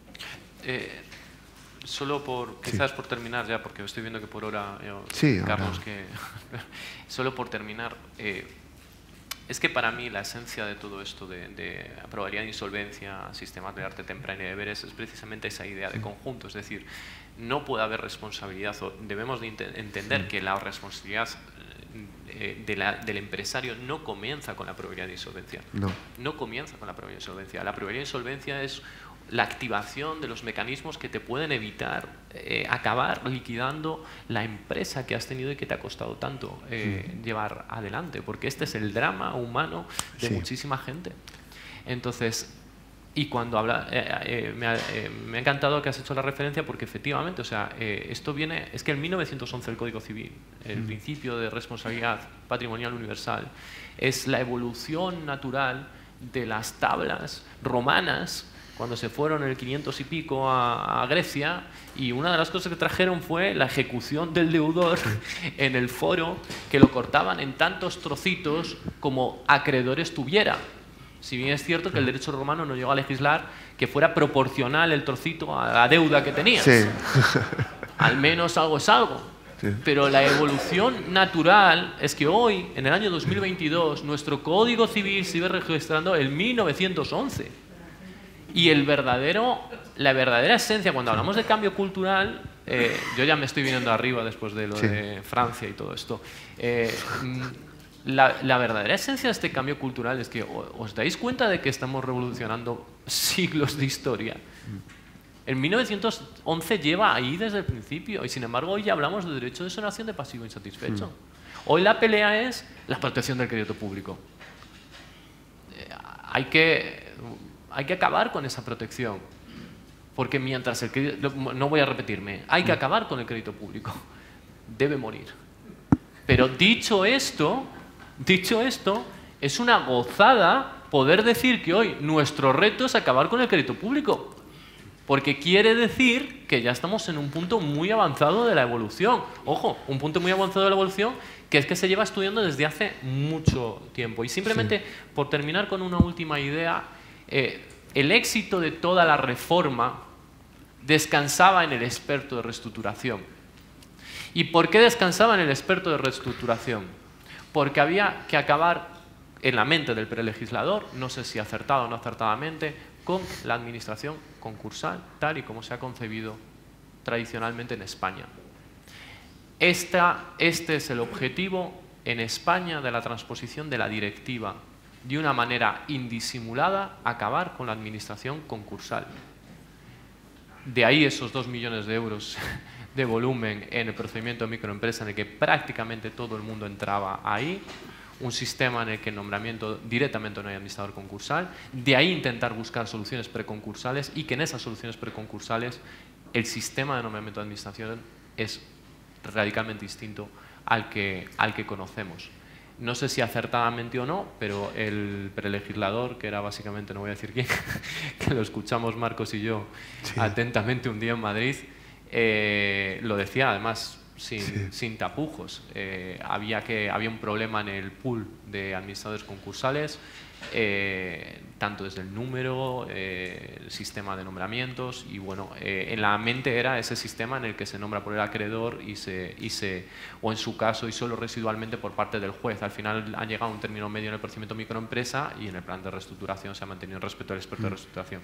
Solo quizás por terminar ya, porque estoy viendo que por hora, Carlos, solo por terminar, es que para mí la esencia de todo esto de probabilidad de insolvencia, sistemas de arte temprana y deberes es precisamente esa idea de conjunto. Es decir, no puede haber responsabilidad, o debemos de entender que la responsabilidad del empresario no comienza con la probabilidad de insolvencia. No comienza con la probabilidad de insolvencia. La probabilidad de insolvencia es la activación de los mecanismos que te pueden evitar acabar liquidando la empresa que has tenido y que te ha costado tanto llevar adelante, porque este es el drama humano de muchísima gente. Entonces, y cuando habla, me ha encantado que has hecho la referencia, porque efectivamente, o sea, esto viene, es que en 1911 el Código Civil, el principio de responsabilidad patrimonial universal, es la evolución natural de las tablas romanas cuando se fueron en el 500 y pico a Grecia, y una de las cosas que trajeron fue la ejecución del deudor en el foro, que lo cortaban en tantos trocitos como acreedores tuviera. Si bien es cierto que el derecho romano no llegó a legislar que fuera proporcional el trocito a la deuda que tenías. Sí. Al menos algo es algo. Sí. Pero la evolución natural es que hoy, en el año 2022, nuestro Código Civil sigue registrando el 1911. Y la verdadera esencia, cuando hablamos de cambio cultural, yo ya me estoy viniendo arriba después de lo de Francia y todo esto, la verdadera esencia de este cambio cultural es que os dais cuenta de que estamos revolucionando siglos de historia. En 1911 lleva ahí desde el principio, y sin embargo hoy ya hablamos de derecho de exoneración de pasivo insatisfecho. Hoy la pelea es la protección del crédito público. Hay que acabar con esa protección, porque mientras el crédito, no voy a repetirme, hay que acabar con el crédito público, debe morir. Pero dicho esto, es una gozada poder decir que hoy nuestro reto es acabar con el crédito público, porque quiere decir que ya estamos en un punto muy avanzado de la evolución. Ojo, un punto muy avanzado de la evolución que es que se lleva estudiando desde hace mucho tiempo. Y simplemente, por terminar con una última idea, el éxito de toda la reforma descansaba en el experto de reestructuración. ¿Y por qué descansaba en el experto de reestructuración? Porque había que acabar en la mente del prelegislador, no sé si acertado o no acertadamente, con la administración concursal, tal y como se ha concebido tradicionalmente en España. Este es el objetivo en España de la transposición de la directiva. De una manera indisimulada, acabar con la administración concursal. De ahí esos 2 millones de euros de volumen en el procedimiento de microempresa, en el que prácticamente todo el mundo entraba ahí, un sistema en el que el nombramiento directamente no hay administrador concursal, de ahí intentar buscar soluciones preconcursales, y que en esas soluciones preconcursales el sistema de nombramiento de administración es radicalmente distinto al que conocemos. No sé si acertadamente o no, pero el prelegislador, que era básicamente, no voy a decir quién, que lo escuchamos Marcos y yo atentamente un día en Madrid, lo decía además sin tapujos. Había un problema en el pool de administradores concursales, tanto desde el número, el sistema de nombramientos, y bueno, en la mente era ese sistema en el que se nombra por el acreedor o en su caso y solo residualmente por parte del juez. Al final han llegado a un término medio en el procedimiento microempresa y en el plan de reestructuración se ha mantenido el respeto al experto de reestructuración.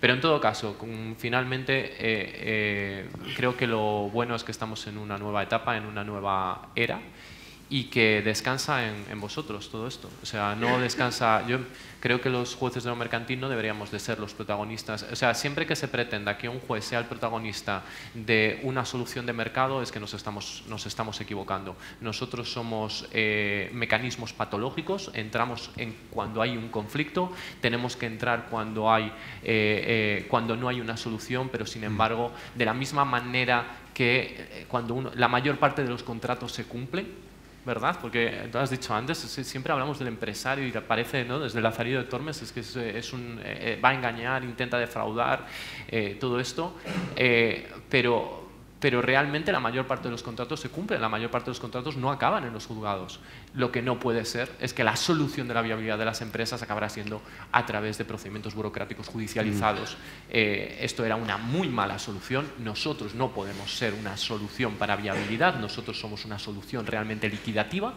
Pero en todo caso, finalmente creo que lo bueno es que estamos en una nueva etapa, en una nueva era, y que descansa en vosotros todo esto. O sea, no descansa... Yo creo que los jueces de lo mercantil no deberíamos de ser los protagonistas. O sea, siempre que se pretenda que un juez sea el protagonista de una solución de mercado es que nos estamos equivocando. Nosotros somos mecanismos patológicos, entramos cuando hay un conflicto, tenemos que entrar cuando no hay una solución, pero sin embargo, de la misma manera que cuando la mayor parte de los contratos se cumplen, ¿verdad? Porque tú has dicho antes, siempre hablamos del empresario y parece, ¿no?, desde el Lazarillo de Tormes, es que va a engañar, intenta defraudar, todo esto, pero realmente la mayor parte de los contratos se cumplen, la mayor parte de los contratos no acaban en los juzgados. Lo que no puede ser es que la solución de la viabilidad de las empresas acabará siendo a través de procedimientos burocráticos judicializados. Esto era una muy mala solución. Nosotros no podemos ser una solución para viabilidad, nosotros somos una solución realmente liquidativa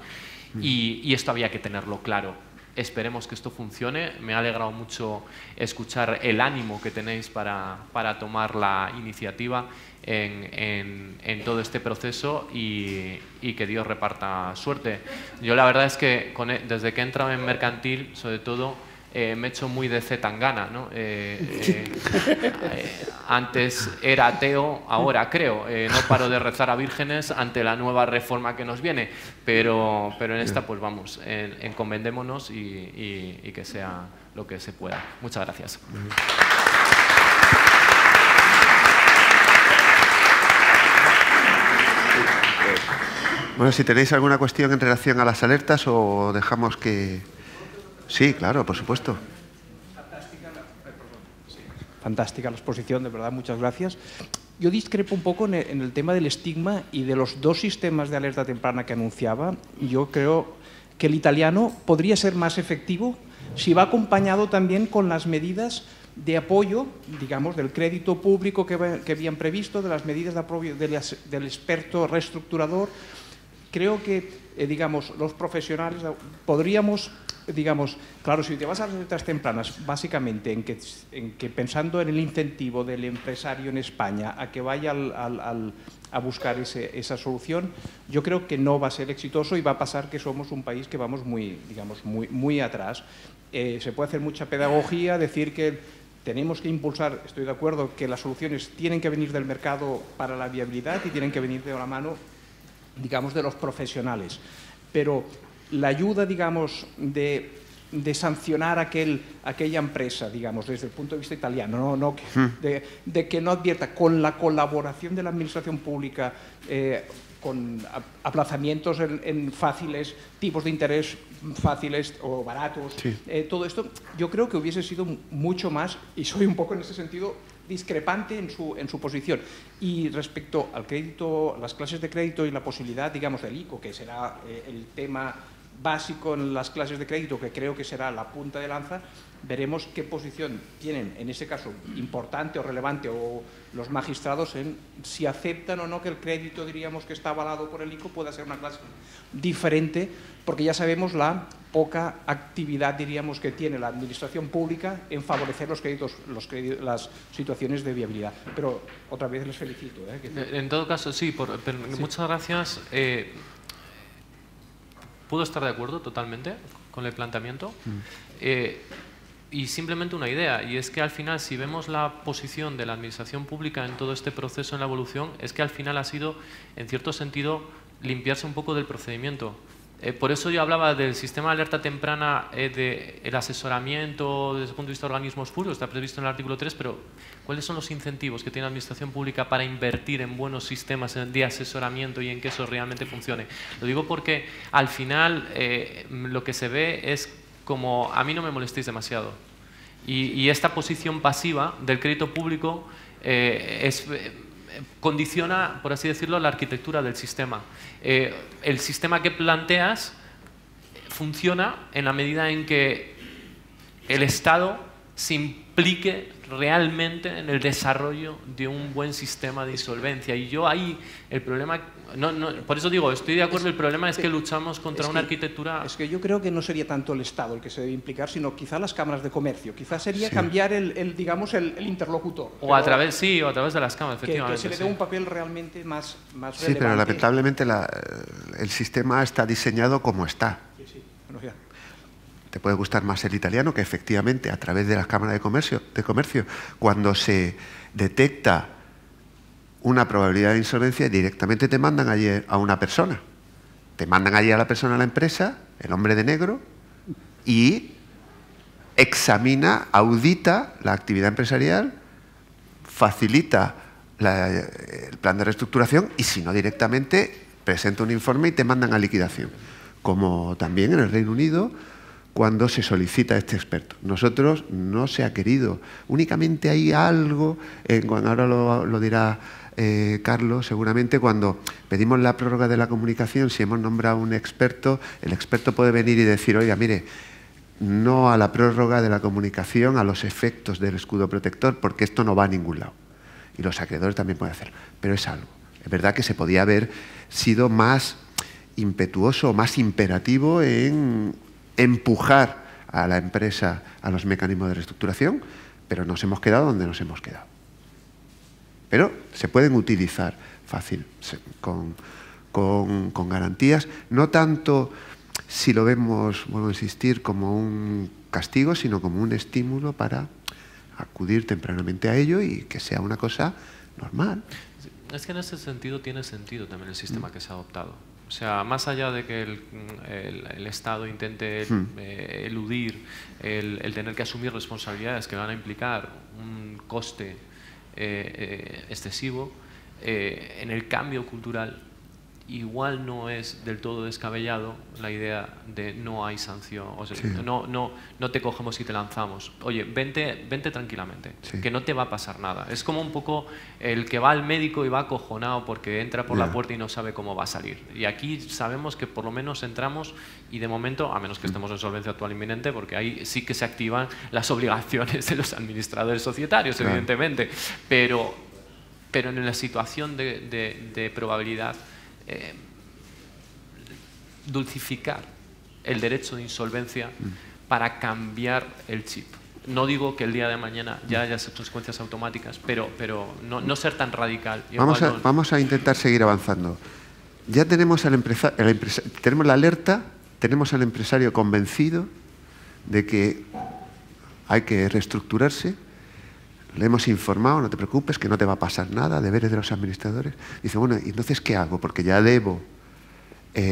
y esto había que tenerlo claro. Esperemos que esto funcione. Me ha alegrado mucho escuchar el ánimo que tenéis para tomar la iniciativa en todo este proceso y que Dios reparta suerte. Yo la verdad es que desde que he entrado en mercantil, sobre todo, me he hecho muy de Zetangana, ¿no? Antes era ateo, ahora creo. No paro de rezar a vírgenes ante la nueva reforma que nos viene, pero en esta pues vamos, encomendémonos y que sea lo que se pueda. Muchas gracias. Bueno, si tenéis alguna cuestión en relación a las alertas o dejamos que... Sí, claro, por supuesto. Fantástica la exposición, de verdad, muchas gracias. Yo discrepo un poco en el tema del estigma y de los dos sistemas de alerta temprana que anunciaba. Yo creo que el italiano podría ser más efectivo si va acompañado también con las medidas de apoyo, digamos, del crédito público que habían previsto, de las medidas de apoyo del experto reestructurador. Creo que, digamos, los profesionales podríamos, digamos, claro, si te vas a las alertas tempranas, básicamente en que pensando en el incentivo del empresario en España a que vaya a buscar esa solución, yo creo que no va a ser exitoso y va a pasar que somos un país que vamos muy atrás. Se puede hacer mucha pedagogía, decir que tenemos que impulsar, estoy de acuerdo, que las soluciones tienen que venir del mercado para la viabilidad y tienen que venir de la mano, digamos, de los profesionales. Pero la ayuda, digamos, de sancionar aquella empresa, digamos, desde el punto de vista italiano, de que no advierta, con la colaboración de la administración pública, con aplazamientos en fáciles, tipos de interés fáciles o baratos, todo esto, yo creo que hubiese sido mucho más, y soy un poco en ese sentido discrepante en su posición. Y respecto al crédito, las clases de crédito y la posibilidad, digamos, del ICO, que será el tema básico en las clases de crédito, que creo que será la punta de lanza, veremos qué posición tienen, en ese caso, importante o relevante, o los magistrados en si aceptan o no que el crédito, diríamos, que está avalado por el ICO pueda ser una clase diferente, porque ya sabemos la poca actividad, diríamos, que tiene la administración pública en favorecer los créditos, las situaciones de viabilidad. Pero otra vez les felicito. En todo caso, sí, muchas gracias. Puedo estar de acuerdo totalmente con el planteamiento. Y simplemente una idea, y es que al final, si vemos la posición de la administración pública en todo este proceso, en la evolución, es que al final ha sido, en cierto sentido, limpiarse un poco del procedimiento. Por eso yo hablaba del sistema de alerta temprana, del asesoramiento desde el punto de vista de organismos públicos, está previsto en el artículo 3, pero ¿cuáles son los incentivos que tiene la Administración Pública para invertir en buenos sistemas de asesoramiento y en que eso realmente funcione? Lo digo porque al final lo que se ve es como a mí no me molestéis demasiado. Y esta posición pasiva del crédito público condiciona, por así decirlo, la arquitectura del sistema. El sistema que planteas funciona en la medida en que el Estado se implique realmente en el desarrollo de un buen sistema de insolvencia. Y yo ahí, el problema, por eso digo, estoy de acuerdo, el problema es que luchamos contra una arquitectura... Es que yo creo que no sería tanto el Estado el que se debe implicar, sino quizá las cámaras de comercio. Quizá sería cambiar digamos, el interlocutor. O a través de las cámaras, efectivamente. Que se le dé un papel realmente más relevante. Sí, pero lamentablemente el sistema está diseñado como está. Sí. Bueno, ya. Te puede gustar más el italiano, que efectivamente a través de las cámaras de comercio, cuando se detecta una probabilidad de insolvencia, directamente te mandan allí a una persona. Te mandan allí a la persona, a la empresa, el hombre de negro, y examina, audita la actividad empresarial, facilita el plan de reestructuración y, si no, directamente presenta un informe y te mandan a liquidación. Como también en el Reino Unido, cuando se solicita este experto. Nosotros no se ha querido. Únicamente hay algo, ahora lo dirá Carlos, seguramente cuando pedimos la prórroga de la comunicación, si hemos nombrado un experto, el experto puede venir y decir, oiga, mire, no a la prórroga de la comunicación, a los efectos del escudo protector, porque esto no va a ningún lado. Y los acreedores también pueden hacerlo. Pero es algo. Es verdad que se podía haber sido más impetuoso, más imperativo en empujar a la empresa a los mecanismos de reestructuración, pero nos hemos quedado donde nos hemos quedado. Pero se pueden utilizar fácil, con garantías, no tanto si lo vemos, vuelvo a insistir, como un castigo, sino como un estímulo para acudir tempranamente a ello y que sea una cosa normal. Es que en ese sentido tiene sentido también el sistema que se ha adoptado. O sea, más allá de que el Estado intente eludir el tener que asumir responsabilidades que van a implicar un coste excesivo, en el cambio cultural igual no es del todo descabellado la idea de no hay sanción, o sea, no te cogemos y te lanzamos. Oye, vente tranquilamente, que no te va a pasar nada. Es como un poco el que va al médico y va acojonado porque entra por la puerta y no sabe cómo va a salir. Y aquí sabemos que por lo menos entramos y de momento, a menos que estemos en solvencia actual inminente, porque ahí sí que se activan las obligaciones de los administradores societarios, evidentemente, pero en la situación de probabilidad, dulcificar el derecho de insolvencia para cambiar el chip. No digo que el día de mañana ya haya consecuencias automáticas, pero no ser tan radical. Vamos a intentar seguir avanzando. Ya tenemos tenemos la alerta, tenemos al empresario convencido de que hay que reestructurarse. Le hemos informado, no te preocupes, que no te va a pasar nada, deberes de los administradores. Dice, bueno, ¿y entonces qué hago? Porque ya debo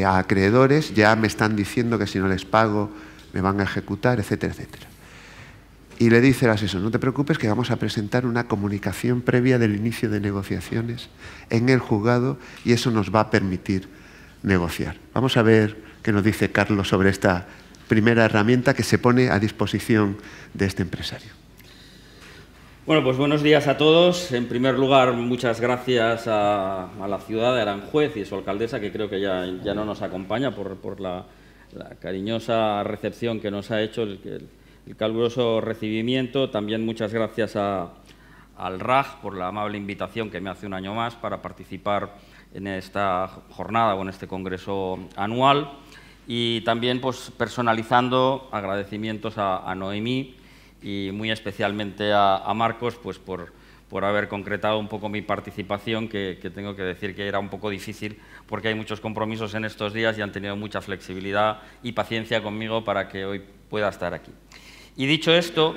a acreedores, ya me están diciendo que si no les pago me van a ejecutar, etcétera, etcétera. Y le dice el asesor, no te preocupes, que vamos a presentar una comunicación previa del inicio de negociaciones en el juzgado y eso nos va a permitir negociar. Vamos a ver qué nos dice Carlos sobre esta primera herramienta que se pone a disposición de este empresario. Bueno, pues buenos días a todos. En primer lugar, muchas gracias a la ciudad de Aranjuez y a su alcaldesa, que creo que ya no nos acompaña, por la cariñosa recepción que nos ha hecho, el caluroso recibimiento. También muchas gracias al RAG por la amable invitación que me hace un año más para participar en esta jornada o en este congreso anual. Y también, pues, personalizando agradecimientos a Noemí y muy especialmente a Marcos, pues por haber concretado un poco mi participación, que tengo que decir que era un poco difícil porque hay muchos compromisos en estos días y han tenido mucha flexibilidad y paciencia conmigo para que hoy pueda estar aquí. Y dicho esto,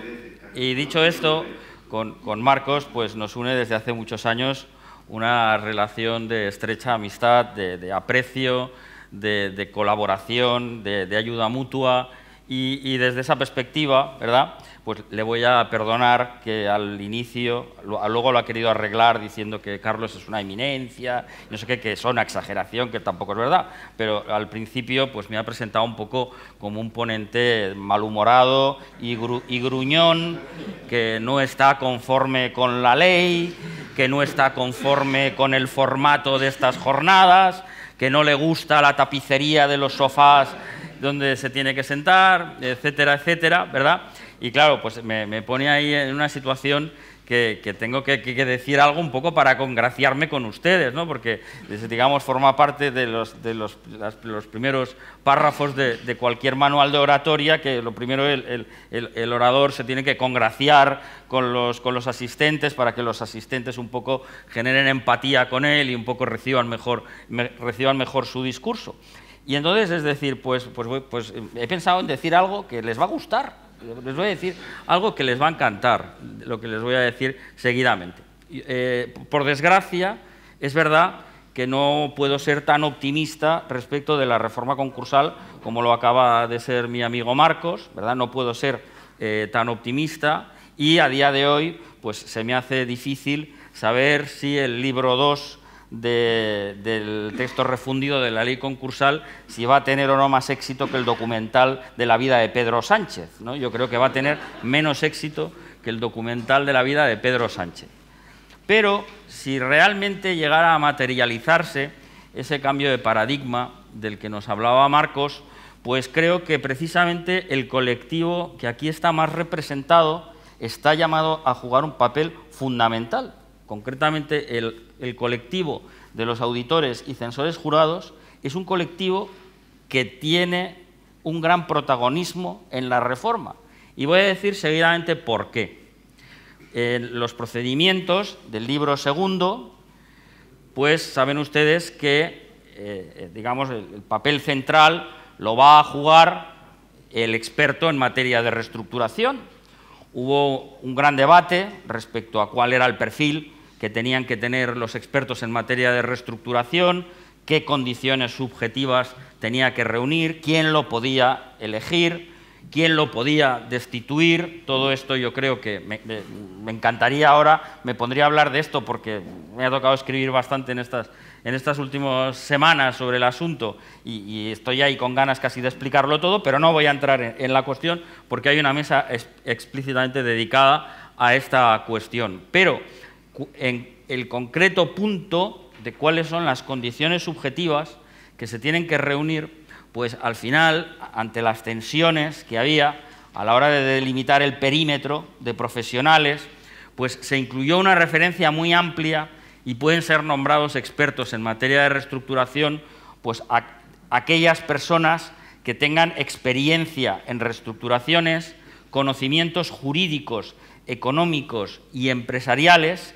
con Marcos pues nos une desde hace muchos años una relación de estrecha amistad, de aprecio, de colaboración, de ayuda mutua, y desde esa perspectiva, ¿verdad?, pues le voy a perdonar que al inicio, luego lo ha querido arreglar diciendo que Carlos es una eminencia, no sé qué, que es una exageración, que tampoco es verdad, pero al principio pues me ha presentado un poco como un ponente malhumorado y gruñón, que no está conforme con la ley, que no está conforme con el formato de estas jornadas, que no le gusta la tapicería de los sofás donde se tiene que sentar, etcétera, etcétera, ¿verdad? Y claro, pues me pone ahí en una situación que tengo que decir algo un poco para congraciarme con ustedes, ¿no? Porque, digamos, forma parte de los primeros párrafos de cualquier manual de oratoria, que lo primero el orador se tiene que congraciar con los asistentes para que los asistentes un poco generen empatía con él y un poco reciban mejor su discurso. Y entonces, es decir, pues he pensado en decir algo que les va a gustar. Les voy a decir algo que les va a encantar, lo que les voy a decir seguidamente. Por desgracia, es verdad que no puedo ser tan optimista respecto de la reforma concursal como lo acaba de ser mi amigo Marcos, ¿verdad? No puedo ser tan optimista, y a día de hoy pues se me hace difícil saber si el libro 2 del texto refundido de la ley concursal, si va a tener o no más éxito que el documental de la vida de Pedro Sánchez, ¿no? Yo creo que va a tener menos éxito que el documental de la vida de Pedro Sánchez. Pero si realmente llegara a materializarse ese cambio de paradigma del que nos hablaba Marcos, pues creo que precisamente el colectivo que aquí está más representado está llamado a jugar un papel fundamental. Concretamente, el colectivo de los auditores y censores jurados es un colectivo que tiene un gran protagonismo en la reforma. Y voy a decir seguidamente por qué. En los procedimientos del libro segundo, pues saben ustedes que digamos, el papel central lo va a jugar el experto en materia de reestructuración. Hubo un gran debate respecto a cuál era el perfil que tenían que tener los expertos en materia de reestructuración, qué condiciones subjetivas tenía que reunir, quién lo podía elegir, quién lo podía destituir. Todo esto yo creo que me encantaría ahora, me pondría a hablar de esto porque me ha tocado escribir bastante en estas últimas semanas sobre el asunto y estoy ahí con ganas casi de explicarlo todo, pero no voy a entrar en la cuestión porque hay una mesa explícitamente dedicada a esta cuestión. Pero en el concreto punto de cuáles son las condiciones subjetivas que se tienen que reunir, pues al final, ante las tensiones que había a la hora de delimitar el perímetro de profesionales, pues se incluyó una referencia muy amplia y pueden ser nombrados expertos en materia de reestructuración pues aquellas personas que tengan experiencia en reestructuraciones, conocimientos jurídicos, económicos y empresariales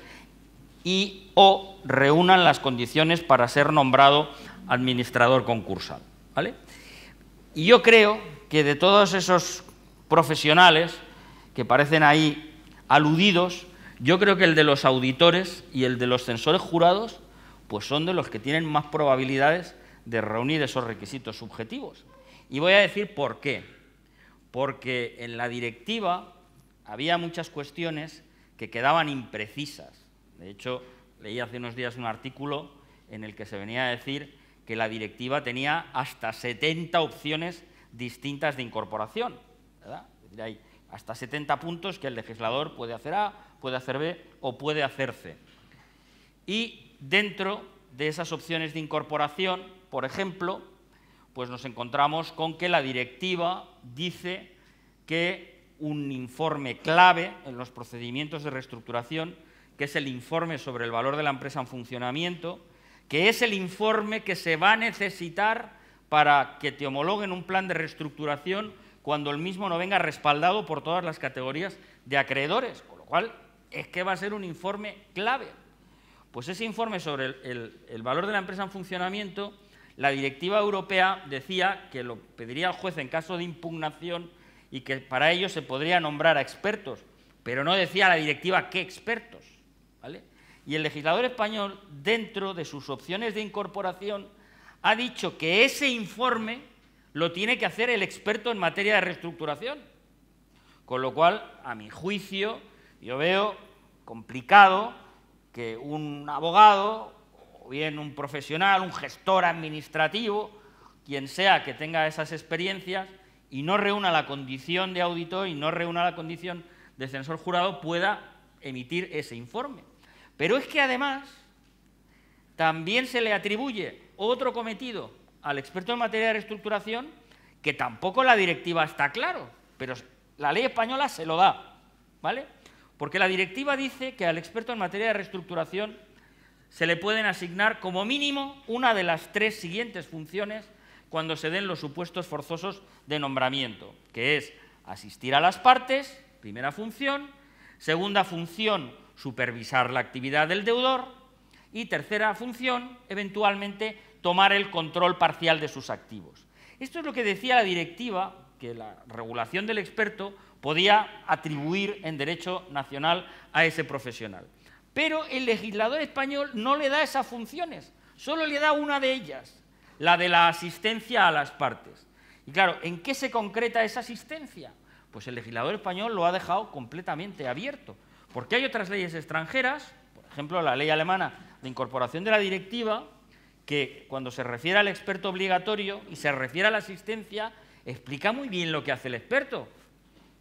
y o reúnan las condiciones para ser nombrado administrador concursal, ¿vale? Y yo creo que de todos esos profesionales que parecen ahí aludidos, yo creo que el de los auditores y el de los censores jurados pues son de los que tienen más probabilidades de reunir esos requisitos subjetivos. Y voy a decir por qué. Porque en la directiva había muchas cuestiones que quedaban imprecisas. De hecho, leí hace unos días un artículo en el que se venía a decir que la directiva tenía hasta 70 opciones distintas de incorporación, ¿verdad? Es decir, hay hasta 70 puntos que el legislador puede hacer A, puede hacer B o puede hacer C. Y dentro de esas opciones de incorporación, por ejemplo, pues nos encontramos con que la directiva dice que un informe clave en los procedimientos de reestructuración, que es el informe sobre el valor de la empresa en funcionamiento, que es el informe que se va a necesitar para que te homologuen un plan de reestructuración cuando el mismo no venga respaldado por todas las categorías de acreedores, con lo cual es que va a ser un informe clave. Pues ese informe sobre el valor de la empresa en funcionamiento, la directiva europea decía que lo pediría al juez en caso de impugnación y que para ello se podría nombrar a expertos, pero no decía la directiva qué expertos, ¿vale? Y el legislador español, dentro de sus opciones de incorporación, ha dicho que ese informe lo tiene que hacer el experto en materia de reestructuración. Con lo cual, a mi juicio, yo veo complicado que un abogado, o bien un profesional, un gestor administrativo, quien sea que tenga esas experiencias y no reúna la condición de auditor y no reúna la condición de censor jurado, pueda emitir ese informe. Pero es que además también se le atribuye otro cometido al experto en materia de reestructuración, que tampoco la directiva está claro, pero la ley española se lo da, ¿vale? Porque la directiva dice que al experto en materia de reestructuración se le pueden asignar como mínimo una de las 3 siguientes funciones cuando se den los supuestos forzosos de nombramiento, que es asistir a las partes, primera función; segunda función, supervisar la actividad del deudor; y tercera función, eventualmente, tomar el control parcial de sus activos. Esto es lo que decía la directiva, que la regulación del experto podía atribuir en derecho nacional a ese profesional. Pero el legislador español no le da esas funciones, solo le da una de ellas, la de la asistencia a las partes. Y claro, ¿en qué se concreta esa asistencia? Pues el legislador español lo ha dejado completamente abierto, porque hay otras leyes extranjeras, por ejemplo, la ley alemana de incorporación de la directiva, que cuando se refiere al experto obligatorio y se refiere a la asistencia, explica muy bien lo que hace el experto.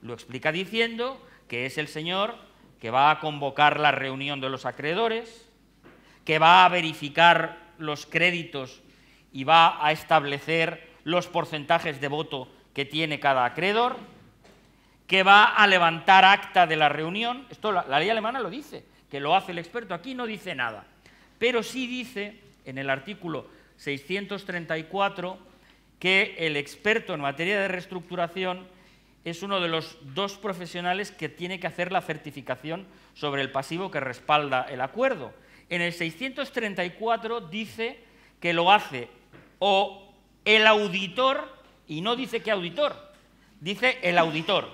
Lo explica diciendo que es el señor que va a convocar la reunión de los acreedores, que va a verificar los créditos y va a establecer los porcentajes de voto que tiene cada acreedor, que va a levantar acta de la reunión. Esto la ley alemana lo dice, que lo hace el experto. Aquí no dice nada, pero sí dice en el artículo 634 que el experto en materia de reestructuración es uno de los 2 profesionales que tiene que hacer la certificación sobre el pasivo que respalda el acuerdo. En el 634 dice que lo hace o el auditor, y no dice qué auditor, dice el auditor.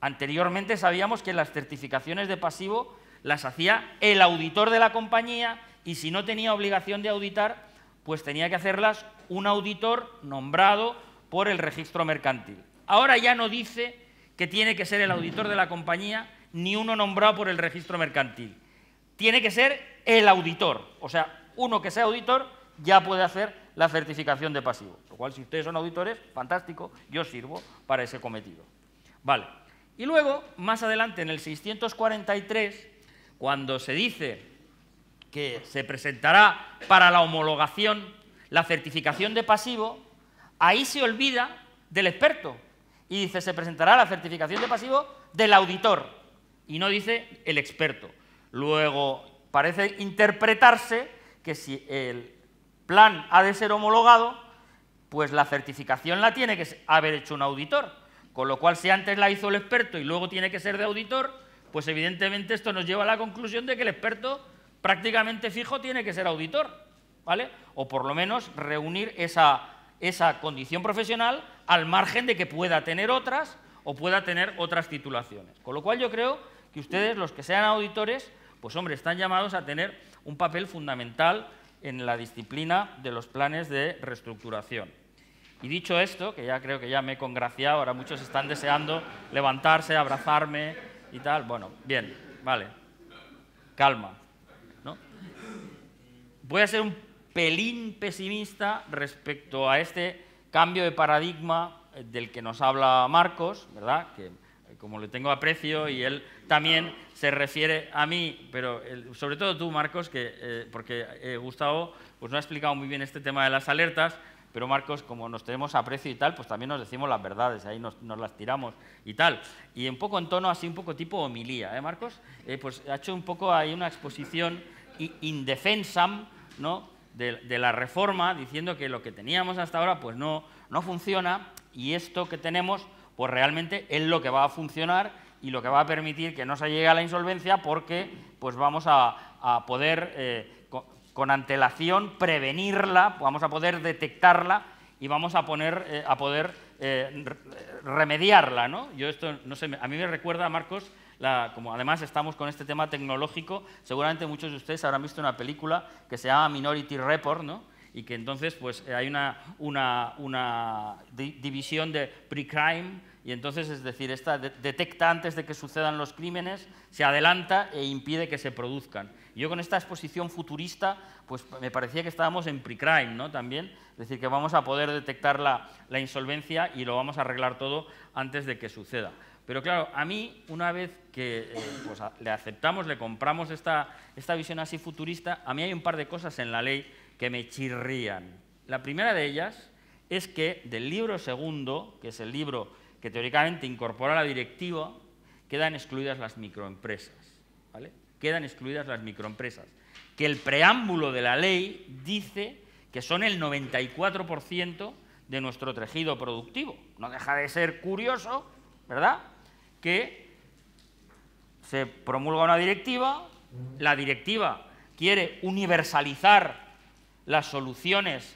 Anteriormente sabíamos que las certificaciones de pasivo las hacía el auditor de la compañía, y si no tenía obligación de auditar, pues tenía que hacerlas un auditor nombrado por el registro mercantil. Ahora ya no dice que tiene que ser el auditor de la compañía ni uno nombrado por el registro mercantil. Tiene que ser el auditor. O sea, uno que sea auditor ya puede hacer la certificación de pasivo. Lo cual, si ustedes son auditores, fantástico, yo sirvo para ese cometido. Vale. Y luego, más adelante, en el 643, cuando se dice que se presentará para la homologación la certificación de pasivo, ahí se olvida del experto y dice se presentará la certificación de pasivo del auditor y no dice el experto. Luego parece interpretarse que si el plan ha de ser homologado, pues la certificación la tiene que haber hecho un auditor, con lo cual si antes la hizo el experto y luego tiene que ser de auditor, pues evidentemente esto nos lleva a la conclusión de que el experto prácticamente fijo tiene que ser auditor, ¿vale? O por lo menos reunir esa condición profesional al margen de que pueda tener otras o pueda tener otras titulaciones. Con lo cual yo creo que ustedes, los que sean auditores, pues hombre, están llamados a tener un papel fundamental en la disciplina de los planes de reestructuración. Y dicho esto, que ya creo que ya me he congraciado, ahora muchos están deseando levantarse, abrazarme y tal. Bueno, bien, vale, calma, ¿no? Voy a ser un pelín pesimista respecto a este cambio de paradigma del que nos habla Marcos, ¿verdad? Que como le tengo aprecio y él también se refiere a mí, pero sobre todo tú, Marcos, porque Gustavo pues no ha explicado muy bien este tema de las alertas, pero Marcos, como nos tenemos aprecio y tal, pues también nos decimos las verdades, ahí nos las tiramos y tal. Y un poco en tono así, un poco tipo homilía, ¿eh, Marcos? Pues ha hecho un poco ahí una exposición in defensam, ¿no?, de la reforma, diciendo que lo que teníamos hasta ahora pues no funciona y esto que tenemos pues realmente es lo que va a funcionar y lo que va a permitir que no se llegue a la insolvencia porque pues vamos a poder con antelación prevenirla, vamos a poder detectarla y vamos a poder remediarla, ¿no? Yo esto, no sé, a mí me recuerda, Marcos, como además estamos con este tema tecnológico, seguramente muchos de ustedes habrán visto una película que se llama Minority Report, ¿no?, y que entonces pues hay una división de pre-crime, y entonces, es decir, esta detecta antes de que sucedan los crímenes, se adelanta e impide que se produzcan. Yo con esta exposición futurista, pues me parecía que estábamos en pre-crime, ¿no? También, es decir, que vamos a poder detectar la insolvencia y lo vamos a arreglar todo antes de que suceda. Pero claro, a mí, una vez que pues, le aceptamos, le compramos esta visión así futurista, a mí hay un par de cosas en la ley que me chirrían. La primera de ellas es que del libro segundo, que es el libro que teóricamente incorpora la directiva, quedan excluidas las microempresas, ¿vale? Quedan excluidas las microempresas, que el preámbulo de la ley dice que son el 94% de nuestro tejido productivo. No deja de ser curioso, ¿verdad?, que se promulga una directiva, la directiva quiere universalizar las soluciones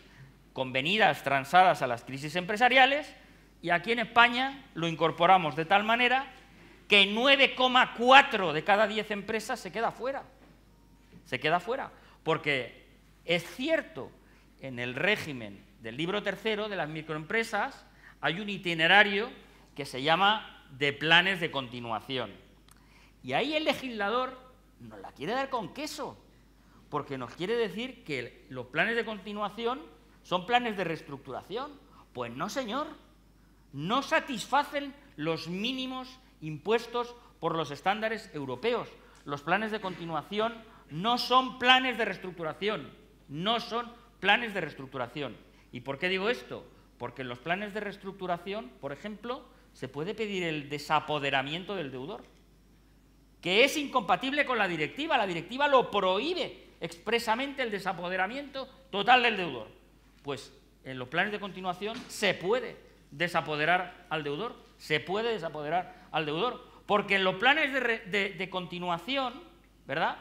convenidas, transadas a las crisis empresariales, y aquí en España lo incorporamos de tal manera que 9,4 de cada 10 empresas se queda fuera. Se queda fuera, porque es cierto, en el régimen del libro tercero de las microempresas hay un itinerario que se llama de planes de continuación. Y ahí el legislador nos la quiere dar con queso, porque nos quiere decir que los planes de continuación son planes de reestructuración. Pues no, señor. No satisfacen los mínimos impuestos por los estándares europeos. Los planes de continuación no son planes de reestructuración, no son planes de reestructuración. ¿Y por qué digo esto? Porque en los planes de reestructuración, por ejemplo, se puede pedir el desapoderamiento del deudor, que es incompatible con la directiva. La directiva lo prohíbe expresamente, el desapoderamiento total del deudor. Pues en los planes de continuación se puede desapoderar al deudor, se puede desapoderar al deudor, porque en los planes de continuación, ¿verdad?,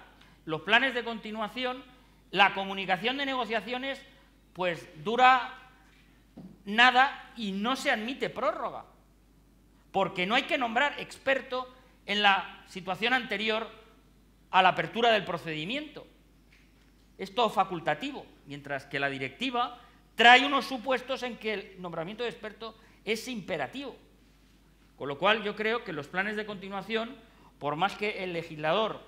los planes de continuación, la comunicación de negociaciones pues dura nada y no se admite prórroga, porque no hay que nombrar experto en la situación anterior a la apertura del procedimiento. Es todo facultativo, mientras que la directiva trae unos supuestos en que el nombramiento de experto es imperativo. Con lo cual yo creo que los planes de continuación, por más que el legislador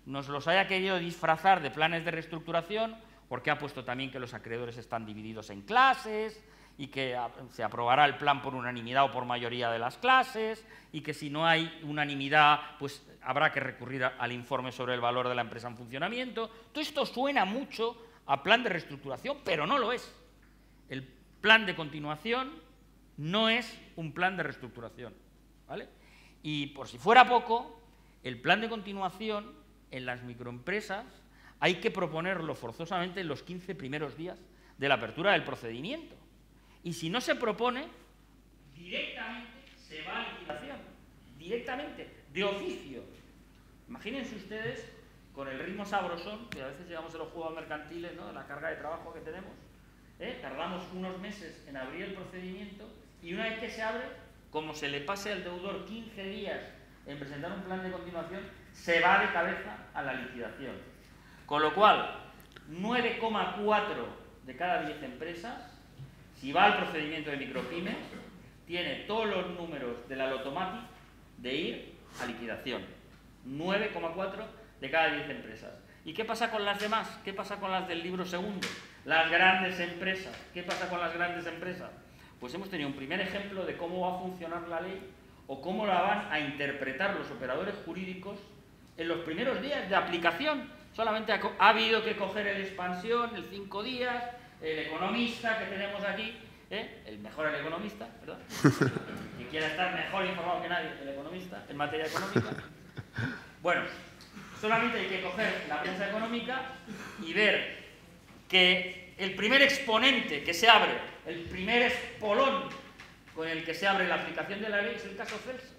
nos los haya querido disfrazar de planes de reestructuración, porque ha puesto también que los acreedores están divididos en clases y que se aprobará el plan por unanimidad o por mayoría de las clases, y que si no hay unanimidad pues habrá que recurrir al informe sobre el valor de la empresa en funcionamiento. Todo esto suena mucho a plan de reestructuración, pero no lo es. El plan de continuación no es un plan de reestructuración, ¿vale? Y por si fuera poco, el plan de continuación en las microempresas hay que proponerlo forzosamente en los 15 primeros días de la apertura del procedimiento. Y si no se propone, directamente se va a liquidación, directamente, de oficio. Imagínense ustedes, con el ritmo sabrosón, que a veces llevamos en los juegos mercantiles, ¿no?, de la carga de trabajo que tenemos, tardamos unos meses en abrir el procedimiento, y una vez que se abre, como se le pase al deudor 15 días en presentar un plan de continuación, se va de cabeza a la liquidación. Con lo cual, 9,4 de cada 10 empresas, si va al procedimiento de micropymes, tiene todos los números de la Lotomatic de ir a liquidación. 9,4 de cada 10 empresas. ¿Y qué pasa con las demás? ¿Qué pasa con las del libro segundo? Las grandes empresas. ¿Qué pasa con las grandes empresas? Pues hemos tenido un primer ejemplo de cómo va a funcionar la ley o cómo la van a interpretar los operadores jurídicos en los primeros días de aplicación. Solamente ha habido que coger el Expansión, el 5 días, el Economista que tenemos aquí, el mejor el Economista, ¿verdad? Que quiera estar mejor informado que nadie, el Economista, en materia económica. Bueno, solamente hay que coger la prensa económica y ver que el primer exponente que se abre, el primer espolón con el que se abre la aplicación de la ley es el caso Celsa.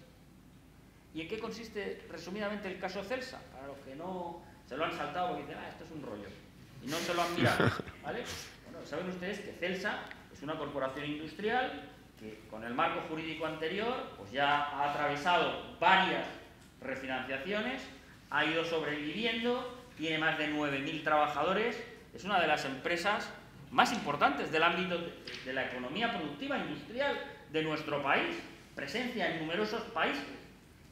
¿Y en qué consiste resumidamente el caso Celsa? Para los que no se lo han saltado porque dicen, esto es un rollo, y no se lo han mirado, ¿vale? Bueno, saben ustedes que Celsa es una corporación industrial que con el marco jurídico anterior pues ya ha atravesado varias refinanciaciones, ha ido sobreviviendo, tiene más de 9.000 trabajadores, es una de las empresas más importantes del ámbito de la economía productiva industrial de nuestro país, presencia en numerosos países,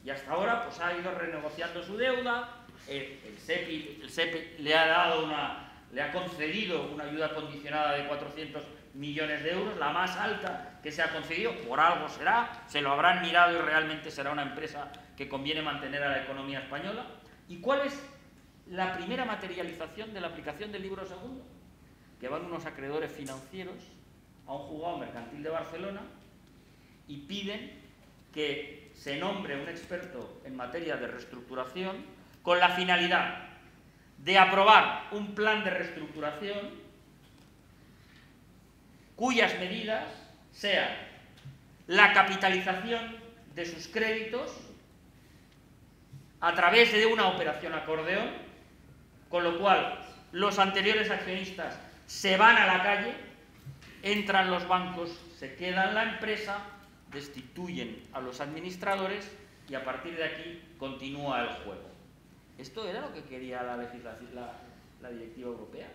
y hasta ahora pues ha ido renegociando su deuda. El SEPI le ha concedido una ayuda condicionada de 400 millones de euros, la más alta que se ha concedido. Por algo será, se lo habrán mirado y realmente será una empresa que conviene mantener a la economía española. ¿Y cuál es la primera materialización de la aplicación del libro segundo? Que van unos acreedores financieros a un juzgado mercantil de Barcelona y piden que se nombre un experto en materia de reestructuración con la finalidad de aprobar un plan de reestructuración cuyas medidas sean la capitalización de sus créditos a través de una operación acordeón, con lo cual los anteriores accionistas se van a la calle, entran los bancos, se quedan la empresa, destituyen a los administradores y a partir de aquí continúa el juego. Esto era lo que quería la legislación, la directiva europea.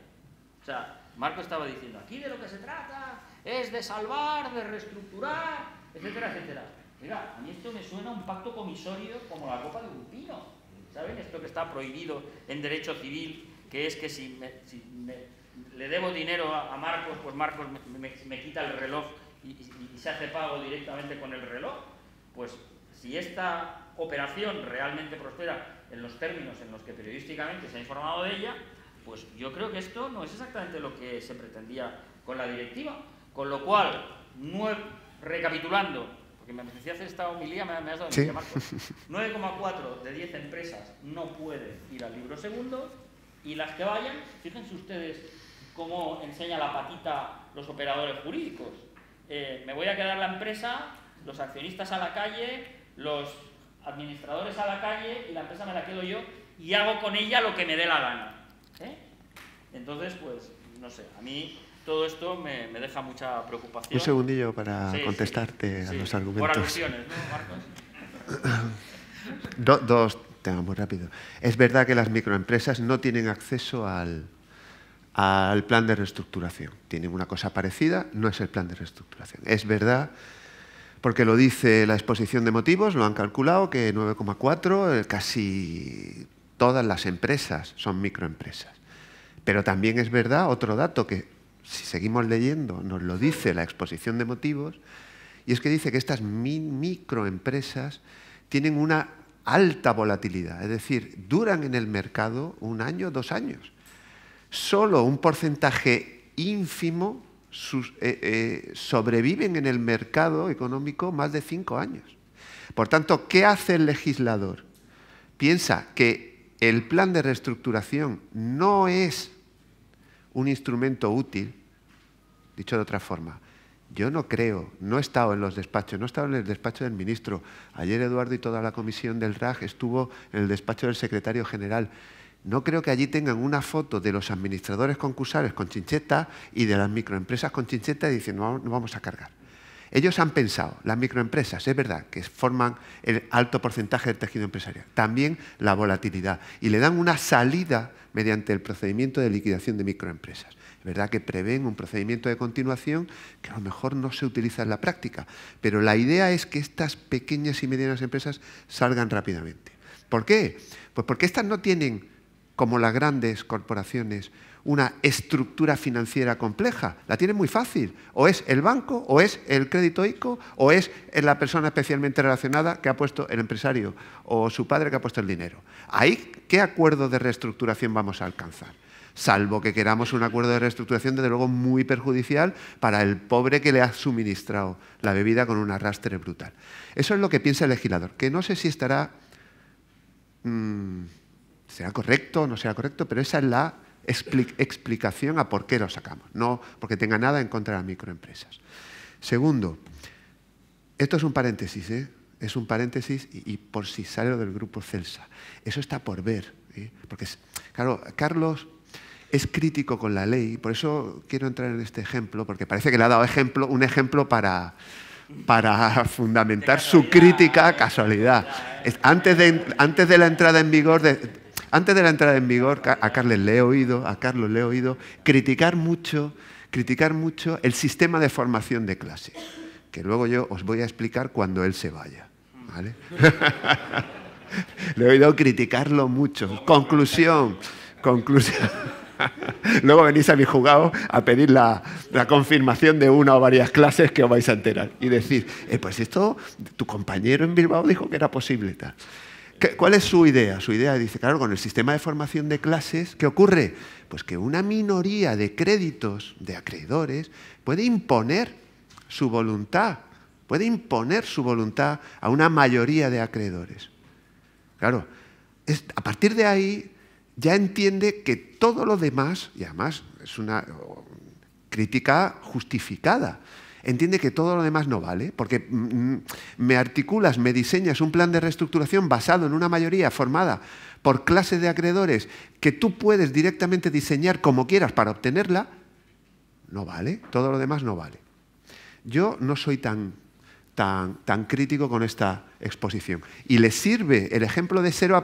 O sea, Marco estaba diciendo, aquí de lo que se trata es de salvar, de reestructurar, etcétera, etcétera. Mira, a mí esto me suena a un pacto comisorio como la copa de un pino. ¿Saben? Esto que está prohibido en derecho civil, que es que si le debo dinero a Marcos, pues Marcos me quita el reloj y se hace pago directamente con el reloj. Pues si esta operación realmente prospera en los términos en los que periodísticamente se ha informado de ella, pues yo creo que esto no es exactamente lo que se pretendía con la directiva. Con lo cual, recapitulando, porque me apetecía hacer esta homilía, me has dado homilía, Marcos. 9,4 de 10 empresas no pueden ir al libro segundo, y las que vayan, fíjense ustedes cómo enseña la patita los operadores jurídicos. Me voy a quedar la empresa, los accionistas a la calle, los administradores a la calle, y la empresa me la quedo yo y hago con ella lo que me dé la gana. Entonces, pues, no sé, a mí todo esto me deja mucha preocupación. Un segundillo para contestarte a los argumentos. Por alusiones, ¿no, Marcos? Dos temas muy rápido. Es verdad que las microempresas no tienen acceso al plan de reestructuración. Tienen una cosa parecida, no es el plan de reestructuración. Es verdad, porque lo dice la exposición de motivos, lo han calculado, que 9,4, casi todas las empresas son microempresas. Pero también es verdad, otro dato que, si seguimos leyendo, nos lo dice la exposición de motivos, y es que dice que estas microempresas tienen una alta volatilidad, es decir, duran en el mercado 1 año, 2 años. Solo un porcentaje ínfimo sobreviven en el mercado económico más de 5 años. Por tanto, ¿qué hace el legislador? Piensa que el plan de reestructuración no es un instrumento útil. Dicho de otra forma, yo no creo, no he estado en los despachos, no he estado en el despacho del ministro. Ayer Eduardo y toda la comisión del RAG estuvo en el despacho del secretario general. No creo que allí tengan una foto de los administradores concursales con chincheta y de las microempresas con chincheta y dicen, no vamos a cargar. Ellos han pensado, las microempresas, es verdad, que forman el alto porcentaje del tejido empresarial, también la volatilidad, y le dan una salida mediante el procedimiento de liquidación de microempresas. Es verdad que prevén un procedimiento de continuación que a lo mejor no se utiliza en la práctica, pero la idea es que estas pequeñas y medianas empresas salgan rápidamente. ¿Por qué? Pues porque estas no tienen, como las grandes corporaciones, una estructura financiera compleja. La tienen muy fácil. O es el banco, o es el crédito ICO, o es la persona especialmente relacionada que ha puesto el empresario, o su padre que ha puesto el dinero. Ahí, ¿qué acuerdo de reestructuración vamos a alcanzar? Salvo que queramos un acuerdo de reestructuración, desde luego, muy perjudicial para el pobre que le ha suministrado la bebida con un arrastre brutal. Eso es lo que piensa el legislador, que no sé si estará... será correcto o no será correcto, pero esa es la explicación a por qué lo sacamos, no porque tenga nada en contra de las microempresas. Segundo, esto es un paréntesis, es un paréntesis y por si sale lo del grupo Celsa. Eso está por ver, porque, claro, Carlos es crítico con la ley, por eso quiero entrar en este ejemplo, porque parece que le ha dado un ejemplo para fundamentar su crítica, casualidad. Antes de la entrada en vigor a Carlos le he oído criticar mucho criticar mucho el sistema de formación de clase, que luego yo os voy a explicar cuando él se vaya, ¿vale? Le he oído criticarlo mucho. Conclusión. Luego venís a mi juzgado a pedir la confirmación de una o varias clases que os vais a enterar y decir, pues esto, tu compañero en Bilbao dijo que era posible. Tal. ¿Cuál es su idea? Su idea dice, claro, con el sistema de formación de clases, ¿qué ocurre? Pues que una minoría de créditos, de acreedores, puede imponer su voluntad a una mayoría de acreedores. Claro, a partir de ahí ya entiende que todo lo demás, y además es una crítica justificada, entiende que todo lo demás no vale, porque me articulas, me diseñas un plan de reestructuración basado en una mayoría formada por clases de acreedores que tú puedes directamente diseñar como quieras para obtenerla, no vale, todo lo demás no vale. Yo no soy tan crítico con esta exposición. Y les sirve el ejemplo de Celsa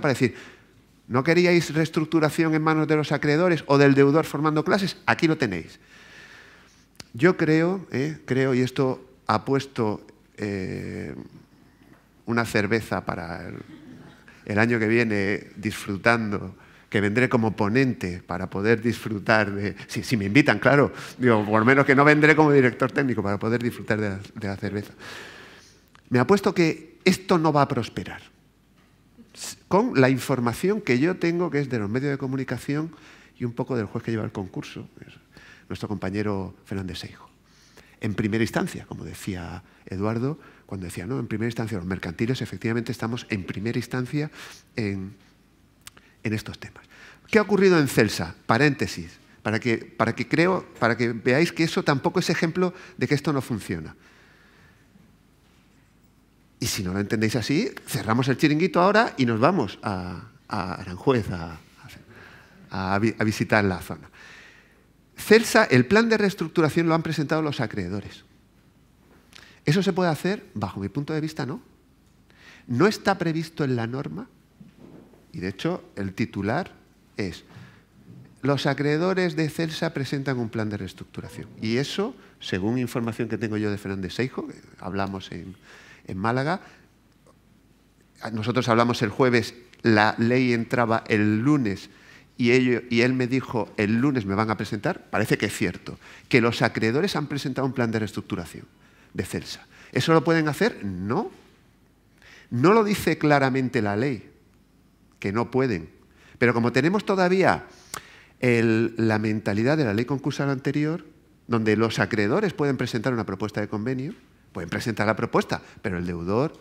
para decir, ¿no queríais reestructuración en manos de los acreedores o del deudor formando clases? Aquí lo tenéis. Yo creo, y esto ha puesto una cerveza para el año que viene disfrutando, que vendré como ponente para poder disfrutar de... Si me invitan, claro, digo, por lo menos que no vendré como director técnico para poder disfrutar de la cerveza. Me apuesto que esto no va a prosperar. Con la información que yo tengo, que es de los medios de comunicación y un poco del juez que lleva el concurso, nuestro compañero Fernández Seijo. En primera instancia, como decía Eduardo, cuando decía, no, en primera instancia los mercantiles, efectivamente estamos en primera instancia en estos temas. ¿Qué ha ocurrido en Celsa? Paréntesis, para que veáis que eso tampoco es ejemplo de que esto no funciona. Y si no lo entendéis así, cerramos el chiringuito ahora y nos vamos a Aranjuez a visitar la zona. Celsa, el plan de reestructuración lo han presentado los acreedores. ¿Eso se puede hacer? Bajo mi punto de vista, no. No está previsto en la norma y, de hecho, el titular es los acreedores de Celsa presentan un plan de reestructuración. Y eso, según información que tengo yo de Fernández Seijo, que hablamos en Málaga, nosotros hablamos el jueves, la ley entraba el lunes y él me dijo, el lunes me van a presentar, parece que es cierto, que los acreedores han presentado un plan de reestructuración de Celsa. ¿Eso lo pueden hacer? No. No lo dice claramente la ley, que no pueden. Pero como tenemos todavía la mentalidad de la ley concursal anterior, donde los acreedores pueden presentar una propuesta de convenio, pueden presentar la propuesta, pero el deudor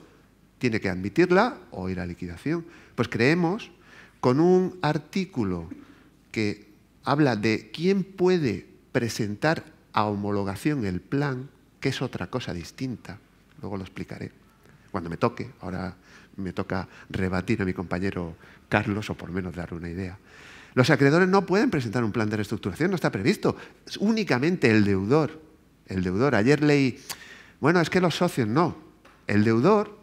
tiene que admitirla o ir a liquidación. Pues creemos, con un artículo que habla de quién puede presentar a homologación el plan, que es otra cosa distinta, luego lo explicaré, cuando me toque. Ahora me toca rebatir a mi compañero Carlos, o por lo menos darle una idea. Los acreedores no pueden presentar un plan de reestructuración, no está previsto. Es únicamente el deudor. El deudor. Ayer leí, bueno, es que los socios no. El deudor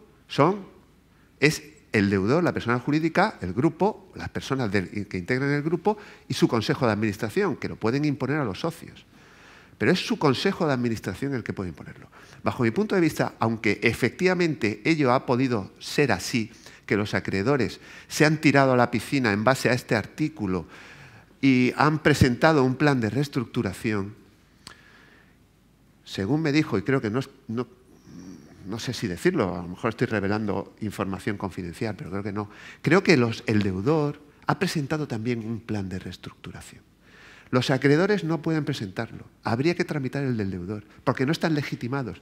es el deudor, la persona jurídica, el grupo, las personas que integran el grupo y su consejo de administración, que lo pueden imponer a los socios. Pero es su consejo de administración el que puede imponerlo. Bajo mi punto de vista, aunque efectivamente ello ha podido ser así, que los acreedores se han tirado a la piscina en base a este artículo y han presentado un plan de reestructuración, según me dijo, y creo que no sé si decirlo, a lo mejor estoy revelando información confidencial, pero creo que no. Creo que el deudor ha presentado también un plan de reestructuración. Los acreedores no pueden presentarlo. Habría que tramitar el del deudor, porque no están legitimados.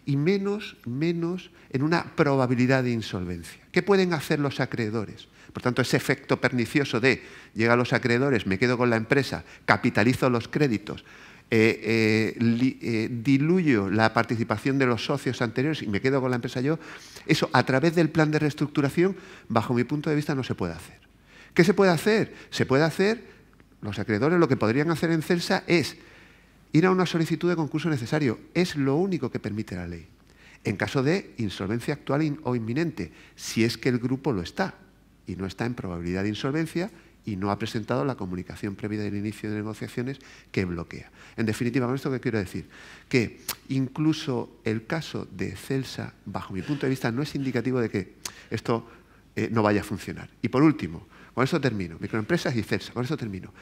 Y menos en una probabilidad de insolvencia. ¿Qué pueden hacer los acreedores? Por tanto, ese efecto pernicioso de llegar a los acreedores, me quedo con la empresa, capitalizo los créditos, diluyo la participación de los socios anteriores y me quedo con la empresa yo, eso a través del plan de reestructuración, bajo mi punto de vista, no se puede hacer. ¿Qué se puede hacer? Se puede hacer, los acreedores lo que podrían hacer en Celsa es ir a una solicitud de concurso necesario. Es lo único que permite la ley. En caso de insolvencia actual o inminente, si es que el grupo lo está y no está en probabilidad de insolvencia y no ha presentado la comunicación previa del inicio de negociaciones que bloquea. En definitiva, con esto que quiero decir, que incluso el caso de Celsa, bajo mi punto de vista, no es indicativo de que esto no vaya a funcionar. Y por último, con eso termino, microempresas y Celsa, con eso termino.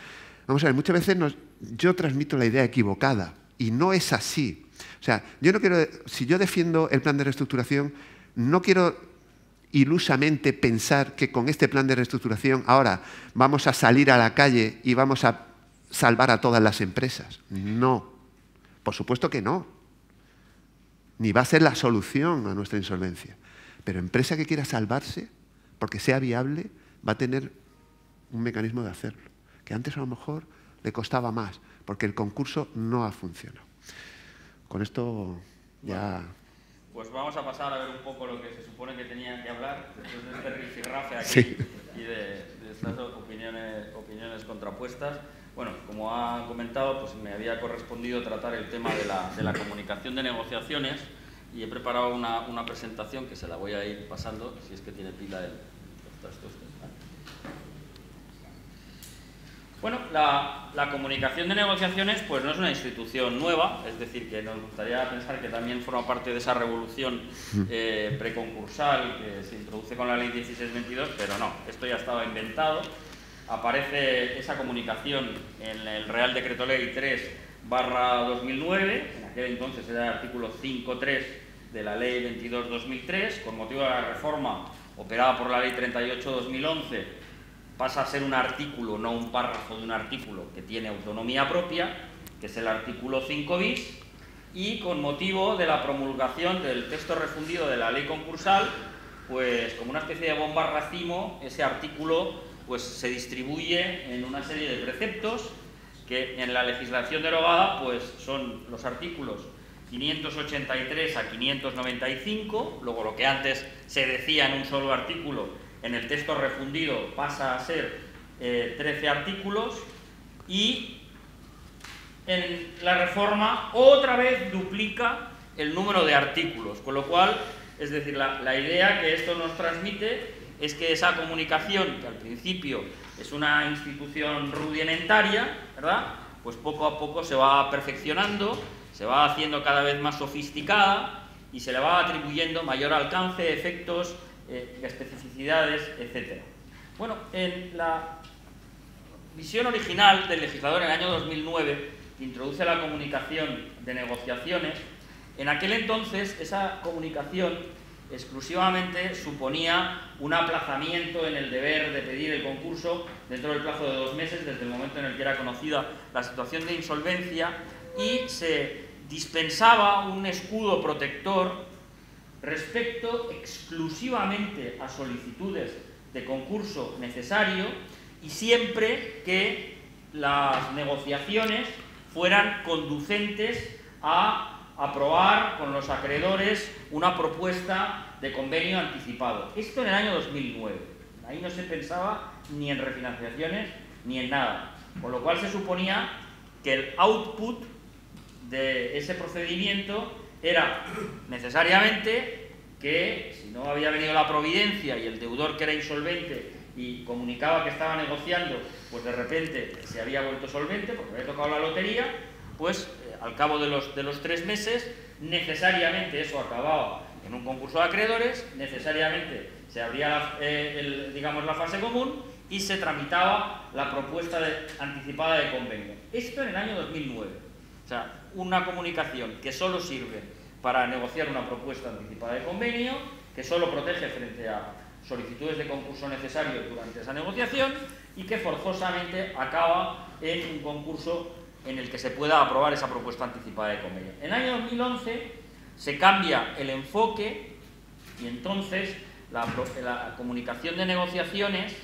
Vamos a ver, muchas veces yo transmito la idea equivocada y no es así. O sea, yo no quiero, si yo defiendo el plan de reestructuración, no quiero ilusamente pensar que con este plan de reestructuración ahora vamos a salir a la calle y vamos a salvar a todas las empresas. No, por supuesto que no. Ni va a ser la solución a nuestra insolvencia. Pero empresa que quiera salvarse, porque sea viable, va a tener un mecanismo de hacerlo, que antes a lo mejor le costaba más, porque el concurso no ha funcionado. Con esto ya... Pues vamos a pasar a ver un poco lo que se supone que tenía que hablar, después de este rifirrafe aquí sí. Y de estas opiniones contrapuestas. Bueno, como ha comentado, pues me había correspondido tratar el tema de la comunicación de negociaciones y he preparado una presentación que se la voy a ir pasando, si es que tiene pila los trastos. Bueno, la comunicación de negociaciones pues no es una institución nueva, es decir, que nos gustaría pensar que también forma parte de esa revolución preconcursal que se introduce con la Ley 1622, pero no, esto ya estaba inventado. Aparece esa comunicación en el Real Decreto Ley 3/2009, en aquel entonces era el artículo 5.3 de la Ley 22/2003, con motivo de la reforma operada por la Ley 38/2011, pasa a ser un artículo, no un párrafo de un artículo que tiene autonomía propia, que es el artículo 5 bis, y con motivo de la promulgación del texto refundido de la ley concursal, pues como una especie de bomba racimo, ese artículo pues se distribuye en una serie de preceptos que en la legislación derogada pues son los artículos 583 a 595, luego lo que antes se decía en un solo artículo, en el texto refundido pasa a ser 13 artículos y en la reforma otra vez duplica el número de artículos, con lo cual, es decir, la idea que esto nos transmite es que esa comunicación, que al principio es una institución rudimentaria, ¿verdad?, pues poco a poco se va perfeccionando, se va haciendo cada vez más sofisticada y se le va atribuyendo mayor alcance, efectos, especificidades, etc. Bueno, en la visión original del legislador en el año 2009, que introduce la comunicación de negociaciones, en aquel entonces esa comunicación exclusivamente suponía un aplazamiento en el deber de pedir el concurso dentro del plazo de 2 meses desde el momento en el que era conocida la situación de insolvencia y se dispensaba un escudo protector respecto exclusivamente a solicitudes de concurso necesario y siempre que las negociaciones fueran conducentes a aprobar con los acreedores una propuesta de convenio anticipado. Esto en el año 2009. Ahí no se pensaba ni en refinanciaciones ni en nada. Con lo cual se suponía que el output de ese procedimiento era necesariamente que si no había venido la providencia y el deudor que era insolvente y comunicaba que estaba negociando, pues de repente se había vuelto solvente porque había tocado la lotería, pues al cabo de los 3 meses necesariamente eso acababa en un concurso de acreedores, necesariamente se abría digamos la fase común y se tramitaba la propuesta anticipada de convenio. Esto en el año 2009. O sea, una comunicación que solo sirve para negociar una propuesta anticipada de convenio, que solo protege frente a solicitudes de concurso necesarios durante esa negociación y que forzosamente acaba en un concurso en el que se pueda aprobar esa propuesta anticipada de convenio. En el año 2011 se cambia el enfoque y entonces la comunicación de negociaciones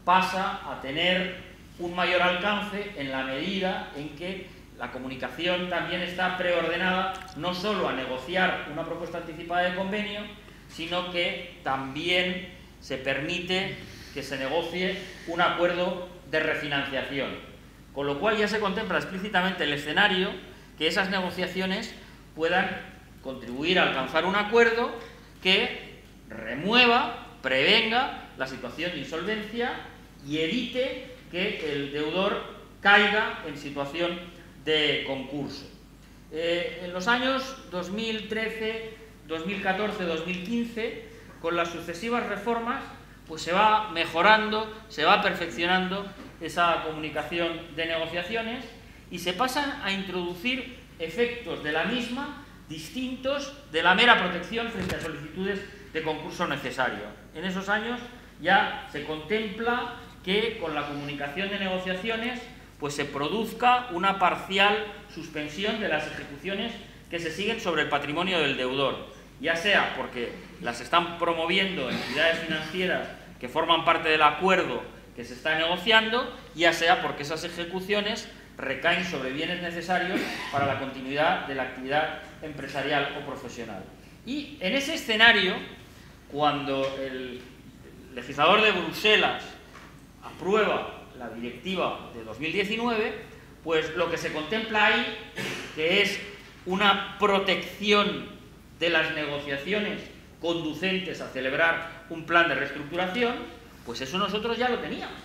pasa a tener un mayor alcance en la medida en que la comunicación también está preordenada no solo a negociar una propuesta anticipada de convenio, sino que también se permite que se negocie un acuerdo de refinanciación. Con lo cual ya se contempla explícitamente el escenario que esas negociaciones puedan contribuir a alcanzar un acuerdo que remueva, prevenga la situación de insolvencia y evite que el deudor caiga en situación de concurso. En los años 2013, 2014, 2015, con las sucesivas reformas, pues se va mejorando, se va perfeccionando esa comunicación de negociaciones y se pasan a introducir efectos de la misma distintos de la mera protección frente a solicitudes de concurso necesario. En esos años ya se contempla que con la comunicación de negociaciones pues se produzca una parcial suspensión de las ejecuciones que se siguen sobre el patrimonio del deudor, ya sea porque las están promoviendo entidades financieras que forman parte del acuerdo que se está negociando, ya sea porque esas ejecuciones recaen sobre bienes necesarios para la continuidad de la actividad empresarial o profesional. Y en ese escenario, cuando el legislador de Bruselas aprueba la directiva de 2019, pues lo que se contempla ahí, que es una protección de las negociaciones conducentes a celebrar un plan de reestructuración, pues eso nosotros ya lo teníamos.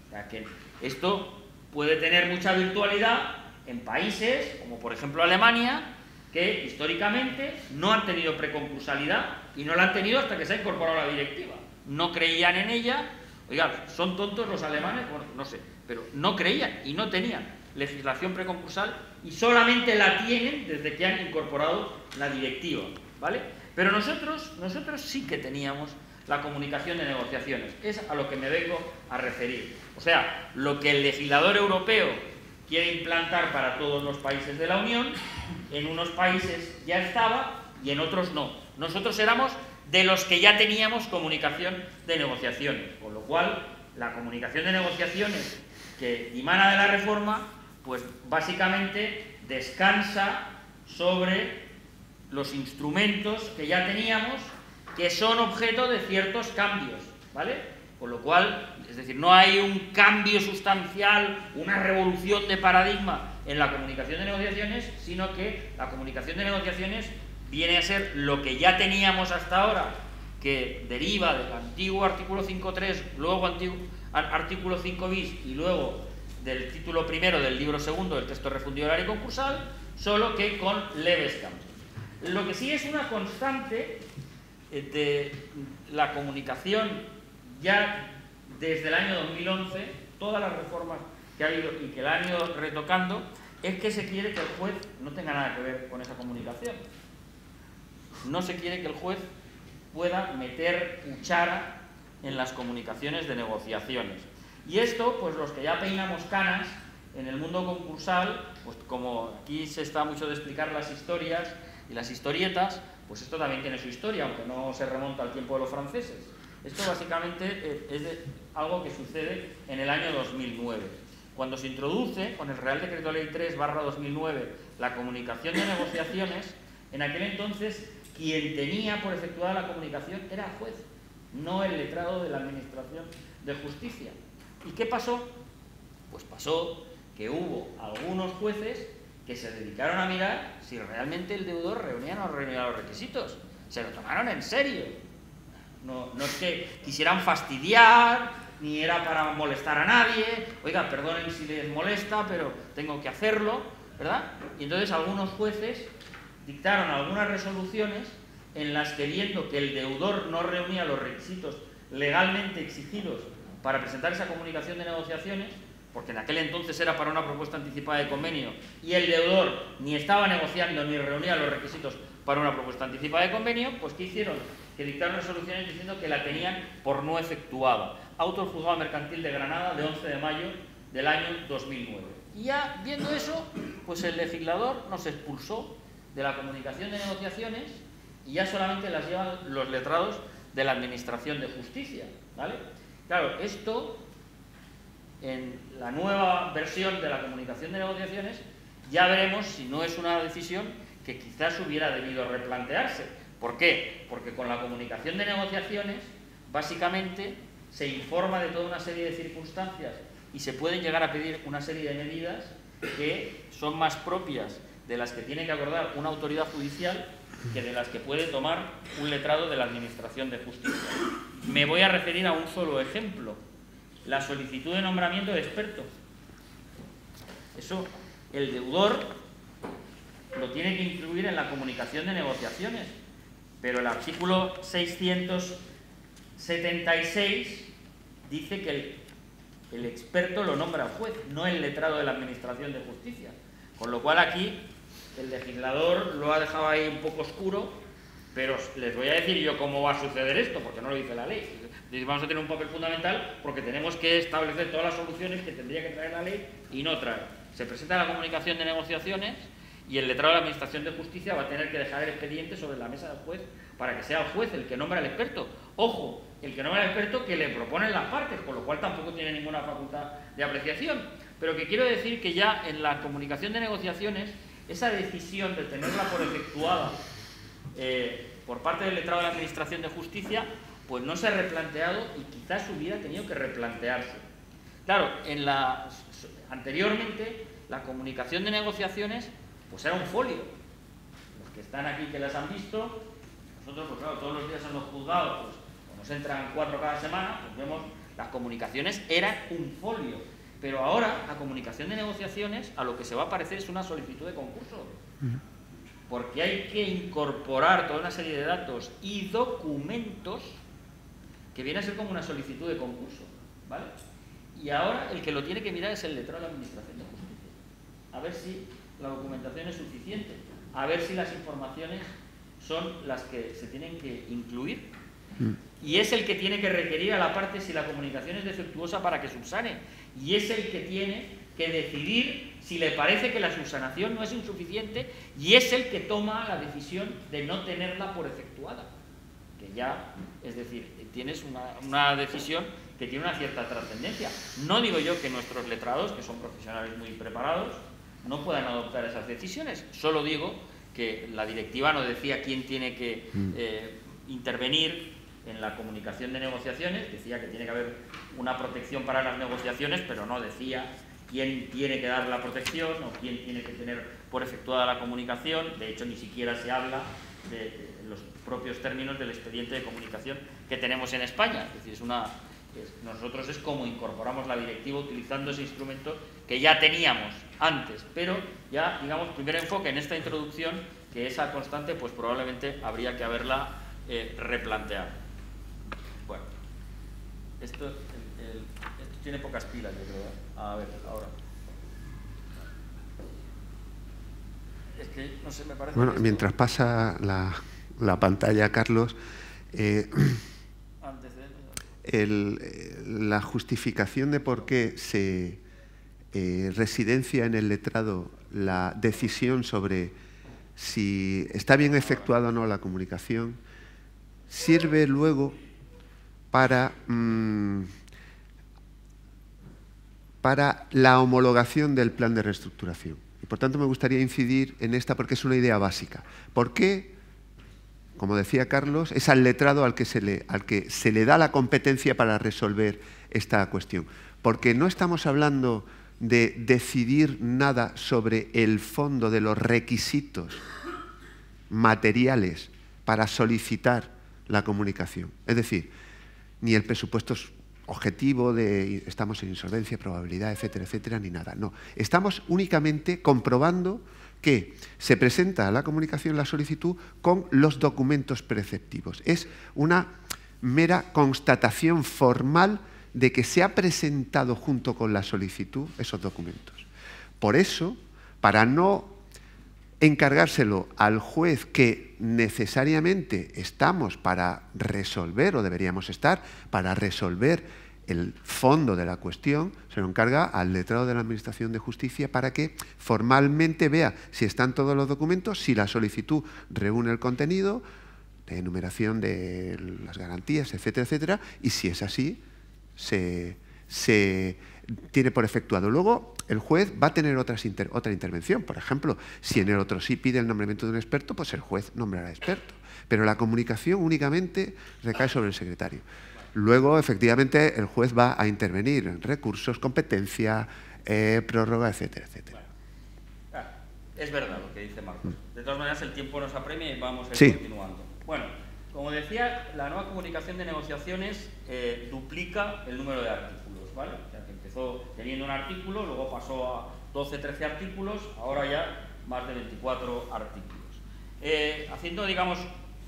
O sea que esto puede tener mucha virtualidad en países como por ejemplo Alemania, que históricamente no han tenido preconcursalidad y no la han tenido hasta que se ha incorporado la directiva. No creían en ella. Oiga, ¿son tontos los alemanes? Bueno, no sé, pero no creían y no tenían legislación preconcursal y solamente la tienen desde que han incorporado la directiva, ¿vale? Pero nosotros sí que teníamos la comunicación de negociaciones, es a lo que me vengo a referir. O sea, lo que el legislador europeo quiere implantar para todos los países de la Unión, en unos países ya estaba y en otros no. Nosotros éramos de los que ya teníamos comunicación de negociaciones, con lo cual la comunicación de negociaciones que dimana de la reforma, pues básicamente descansa sobre los instrumentos que ya teníamos, que son objeto de ciertos cambios, ¿vale? Con lo cual, es decir, no hay un cambio sustancial, una revolución de paradigma en la comunicación de negociaciones, sino que la comunicación de negociaciones viene a ser lo que ya teníamos hasta ahora, que deriva del antiguo artículo 5.3, luego artículo 5 bis y luego del título primero del libro segundo del texto refundido horario concursal, solo que con leves cambios. Lo que sí es una constante de la comunicación ya desde el año 2011, todas las reformas que ha habido y que la han ido retocando, es que se quiere que el juez no tenga nada que ver con esa comunicación. No se quiere que el juez pueda meter cuchara en las comunicaciones de negociaciones. Y esto, pues los que ya peinamos canas en el mundo concursal, pues como aquí se está mucho de explicar las historias y las historietas, pues esto también tiene su historia, aunque no se remonta al tiempo de los franceses. Esto básicamente es algo que sucede en el año 2009. Cuando se introduce con el Real Decreto Ley 3/2009 la comunicación de negociaciones, en aquel entonces quien tenía por efectuada la comunicación era el juez, no el letrado de la Administración de Justicia. ¿Y qué pasó? Pues pasó que hubo algunos jueces que se dedicaron a mirar si realmente el deudor reunía o no reunía los requisitos. Se lo tomaron en serio. No es que quisieran fastidiar, ni era para molestar a nadie. Oiga, perdonen si les molesta, pero tengo que hacerlo, ¿verdad? Y entonces algunos jueces dictaron algunas resoluciones en las que, viendo que el deudor no reunía los requisitos legalmente exigidos para presentar esa comunicación de negociaciones, porque en aquel entonces era para una propuesta anticipada de convenio y el deudor ni estaba negociando ni reunía los requisitos para una propuesta anticipada de convenio, pues ¿qué hicieron? Que dictaron resoluciones diciendo que la tenían por no efectuada. Auto del Juzgado Mercantil de Granada de 11 de mayo del año 2009. Y ya viendo eso, pues el legislador nos expulsó de la comunicación de negociaciones y ya solamente las llevan los letrados de la Administración de Justicia, ¿vale? Claro, esto en la nueva versión de la comunicación de negociaciones ya veremos si no es una decisión que quizás hubiera debido replantearse. ¿Por qué? Porque con la comunicación de negociaciones básicamente se informa de toda una serie de circunstancias y se pueden llegar a pedir una serie de medidas que son más propias de las que tiene que acordar una autoridad judicial que de las que puede tomar un letrado de la Administración de Justicia. Me voy a referir a un solo ejemplo, la solicitud de nombramiento de experto. Eso el deudor lo tiene que incluir en la comunicación de negociaciones, pero el artículo 676 dice que el experto lo nombra el juez, no el letrado de la Administración de Justicia. Con lo cual aquí el legislador lo ha dejado ahí un poco oscuro, pero les voy a decir yo cómo va a suceder esto, porque no lo dice la ley. Vamos a tener un papel fundamental porque tenemos que establecer todas las soluciones que tendría que traer la ley y no trae. Se presenta la comunicación de negociaciones y el letrado de la Administración de Justicia va a tener que dejar el expediente sobre la mesa del juez para que sea el juez el que nombra al experto. Ojo, el que nombra al experto que le proponen las partes, con lo cual tampoco tiene ninguna facultad de apreciación. Pero que quiero decir que ya en la comunicación de negociaciones, esa decisión de tenerla por efectuada por parte del letrado de la Administración de Justicia, pues no se ha replanteado y quizás hubiera tenido que replantearse. Claro, anteriormente la comunicación de negociaciones pues era un folio. Los que están aquí que las han visto, nosotros pues claro, todos los días en los juzgados, pues nos entran 4 cada semana, pues vemos las comunicaciones eran un folio. Pero ahora la comunicación de negociaciones a lo que se va a parecer es una solicitud de concurso. Porque hay que incorporar toda una serie de datos y documentos que viene a ser como una solicitud de concurso, ¿vale? Y ahora el que lo tiene que mirar es el letrado de la Administración de Justicia. A ver si la documentación es suficiente, a ver si las informaciones son las que se tienen que incluir. Y es el que tiene que requerir a la parte si la comunicación es defectuosa para que subsane. Y es el que tiene que decidir si le parece que la subsanación no es insuficiente y es el que toma la decisión de no tenerla por efectuada. Que ya, es decir, tienes una decisión que tiene una cierta trascendencia. No digo yo que nuestros letrados, que son profesionales muy preparados, no puedan adoptar esas decisiones. Solo digo que la directiva no decía quién tiene que intervenir en la comunicación de negociaciones, decía que tiene que haber una protección para las negociaciones, pero no decía quién tiene que dar la protección o quién tiene que tener por efectuada la comunicación. De hecho, ni siquiera se habla de los propios términos del expediente de comunicación que tenemos en España. Es decir, nosotros es como incorporamos la directiva utilizando ese instrumento que ya teníamos antes, pero ya, digamos, primer enfoque en esta introducción, que esa constante pues probablemente habría que haberla replanteado. Bueno, esto tiene pocas pilas, yo creo, ¿eh? A ver, ahora. Es que, no sé, me parece... Bueno, mientras pasa la pantalla, Carlos, la justificación de por qué se residencia en el letrado la decisión sobre si está bien efectuada o no la comunicación sirve luego para la homologación del plan de reestructuración. Y por tanto me gustaría incidir en esta porque es una idea básica. ¿Por qué? Como decía Carlos, es al letrado al que se le da la competencia para resolver esta cuestión. Porque no estamos hablando de decidir nada sobre el fondo de los requisitos materiales para solicitar la comunicación. Es decir, ni el presupuesto objetivo de estamos en insolvencia, probabilidad, etcétera, etcétera, ni nada. No, estamos únicamente comprobando que se presenta a la comunicación la solicitud con los documentos preceptivos. Es una mera constatación formal de que se ha presentado junto con la solicitud esos documentos. Por eso, para no encargárselo al juez que necesariamente estamos para resolver, o deberíamos estar, para resolver el fondo de la cuestión, se lo encarga al letrado de la Administración de Justicia para que formalmente vea si están todos los documentos, si la solicitud reúne el contenido, de enumeración de las garantías, etcétera, etcétera, y si es así, se tiene por efectuado. Luego, el juez va a tener otra intervención. Por ejemplo, si en el otro sí pide el nombramiento de un experto, pues el juez nombrará experto. Pero la comunicación únicamente recae sobre el secretario. Luego, efectivamente, el juez va a intervenir en recursos, competencia, prórroga, etcétera, etcétera. Bueno, es verdad lo que dice Marcos. De todas maneras, el tiempo nos apremia y vamos a ir continuando. Bueno, como decía, la nueva comunicación de negociaciones duplica el número de artículos. ¿vale? O sea, que empezó teniendo un artículo, luego pasó a 12, 13 artículos, ahora ya más de 24 artículos. Haciendo, digamos,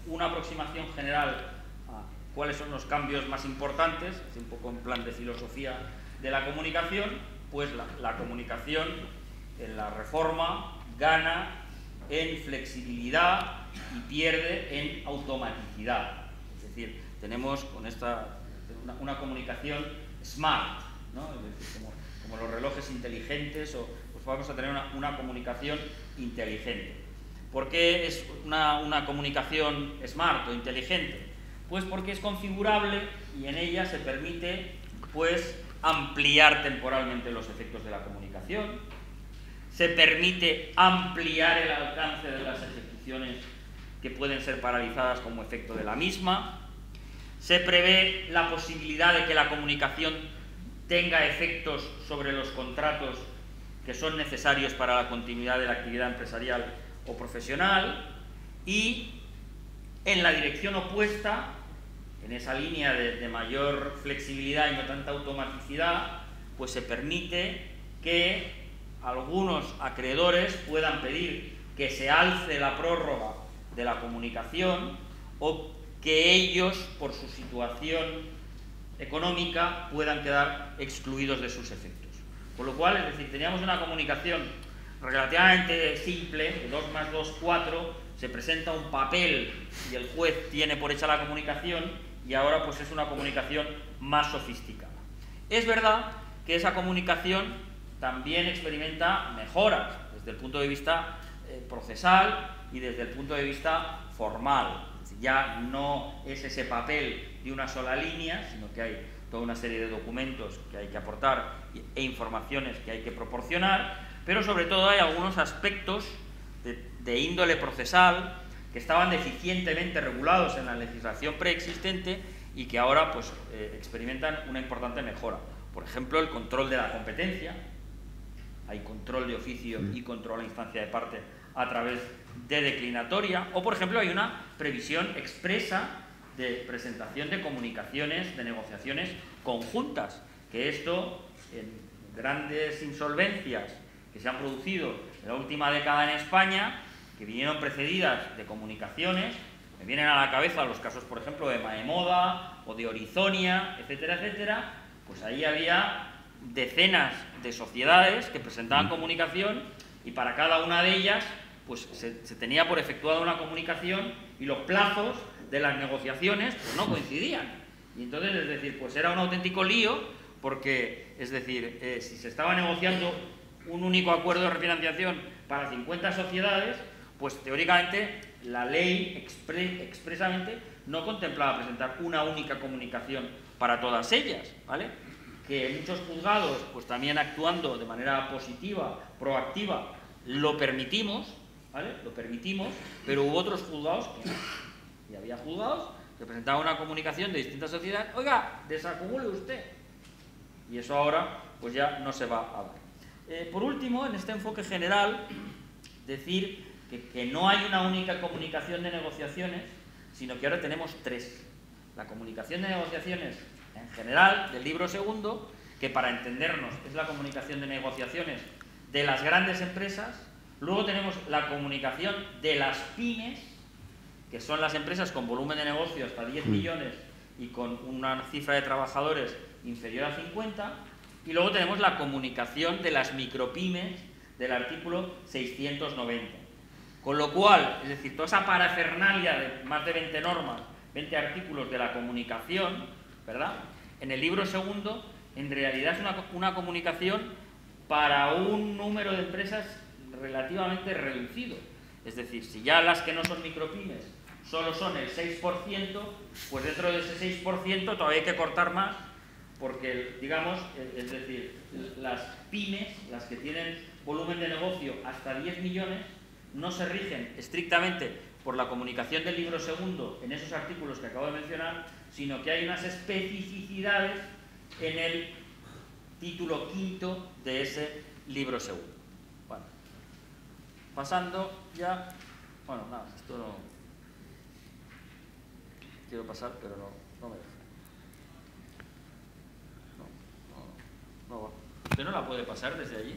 una aproximación general a cuáles son los cambios más importantes, así un poco en plan de filosofía de la comunicación, pues la comunicación en la reforma gana en flexibilidad y pierde en automaticidad. Es decir, tenemos con esta una comunicación smart, ¿no? Es decir, como los relojes inteligentes, pues vamos a tener una comunicación inteligente. ¿Por qué es una comunicación smart o inteligente? Pues porque es configurable y en ella se permite, pues, ampliar temporalmente los efectos de la comunicación, se permite ampliar el alcance de las ejecuciones que pueden ser paralizadas como efecto de la misma, se prevé la posibilidad de que la comunicación tenga efectos sobre los contratos que son necesarios para la continuidad de la actividad empresarial o profesional, y en la dirección opuesta, en esa línea de mayor flexibilidad y no tanta automaticidad, pues se permite que algunos acreedores puedan pedir que se alce la prórroga de la comunicación o que ellos, por su situación económica, puedan quedar excluidos de sus efectos. Con lo cual, es decir, teníamos una comunicación relativamente simple, de 2 más 2, 4, se presenta un papel y el juez tiene por hecha la comunicación, y ahora pues es una comunicación más sofisticada. Es verdad que esa comunicación también experimenta mejoras desde el punto de vista procesal y desde el punto de vista formal. Es decir, ya no es ese papel de una sola línea, sino que hay toda una serie de documentos que hay que aportar e informaciones que hay que proporcionar, pero sobre todo hay algunos aspectos de índole procesal que estaban deficientemente regulados en la legislación preexistente y que ahora pues, experimentan una importante mejora. Por ejemplo, el control de la competencia. Hay control de oficio y control a instancia de parte a través de declinatoria, o por ejemplo hay una previsión expresa de presentación de comunicaciones, de negociaciones conjuntas, que esto en grandes insolvencias que se han producido en la última década en España, que vinieron precedidas de comunicaciones, me vienen a la cabeza los casos, por ejemplo, de Maemoda o de Orizonia, etcétera, etcétera, pues ahí había decenas de sociedades que presentaban comunicación y para cada una de ellas pues se tenía por efectuada una comunicación y los plazos de las negociaciones pues no coincidían. Y entonces, es decir, pues era un auténtico lío porque, es decir, si se estaba negociando un único acuerdo de refinanciación para 50 sociedades, pues teóricamente la ley expresamente no contemplaba presentar una única comunicación para todas ellas, ¿vale? Que muchos juzgados, pues también actuando de manera positiva, proactiva, lo permitimos, ¿vale? Lo permitimos, pero hubo otros juzgados que no. Y había juzgados que presentaban una comunicación de distintas sociedades, oiga, desacumule usted. Y eso ahora, pues ya no se va a dar. Por último, en este enfoque general, decir que no hay una única comunicación de negociaciones, sino que ahora tenemos 3. La comunicación de negociaciones en general, del libro segundo, que para entendernos es la comunicación de negociaciones de las grandes empresas. Luego tenemos la comunicación de las pymes, que son las empresas con volumen de negocio hasta 10 millones y con una cifra de trabajadores inferior a 50. Y luego tenemos la comunicación de las micropymes del artículo 690. Con lo cual, es decir, toda esa parafernalia de más de 20 normas, 20 artículos de la comunicación, ¿verdad? En el libro segundo, en realidad es una comunicación para un número de empresas relativamente reducido. Es decir, si ya las que no son micropymes solo son el 6%, pues dentro de ese 6% todavía hay que cortar más, porque, digamos, es decir, las pymes, las que tienen volumen de negocio hasta 10 millones, no se rigen estrictamente por la comunicación del libro segundo en esos artículos que acabo de mencionar, sino que hay unas especificidades en el título quinto de ese libro segundo. Bueno, pasando ya... Bueno, nada, esto no... Quiero pasar, pero no me deja. No. ¿Usted no la puede pasar desde allí?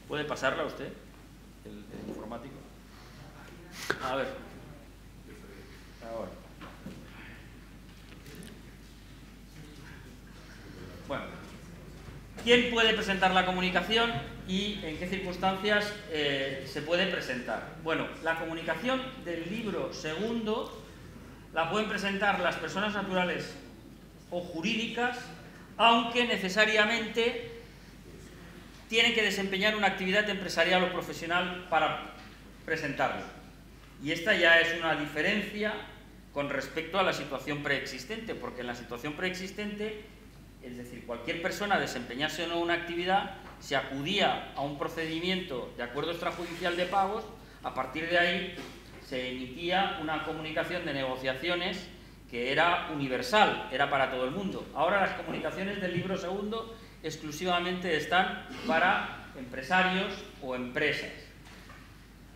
¿Puede pasarla usted, el informático? A ver. Ahora. Bueno. ¿Quién puede presentar la comunicación y en qué circunstancias se puede presentar? Bueno, la comunicación del libro segundo la pueden presentar las personas naturales o jurídicas, aunque necesariamente tienen que desempeñar una actividad empresarial o profesional para presentarlo. Y esta ya es una diferencia con respecto a la situación preexistente, porque en la situación preexistente, es decir, cualquier persona desempeñase o no una actividad, se acudía a un procedimiento de acuerdo extrajudicial de pagos, a partir de ahí se emitía una comunicación de negociaciones que era universal, era para todo el mundo. Ahora las comunicaciones del libro segundo exclusivamente están para empresarios o empresas.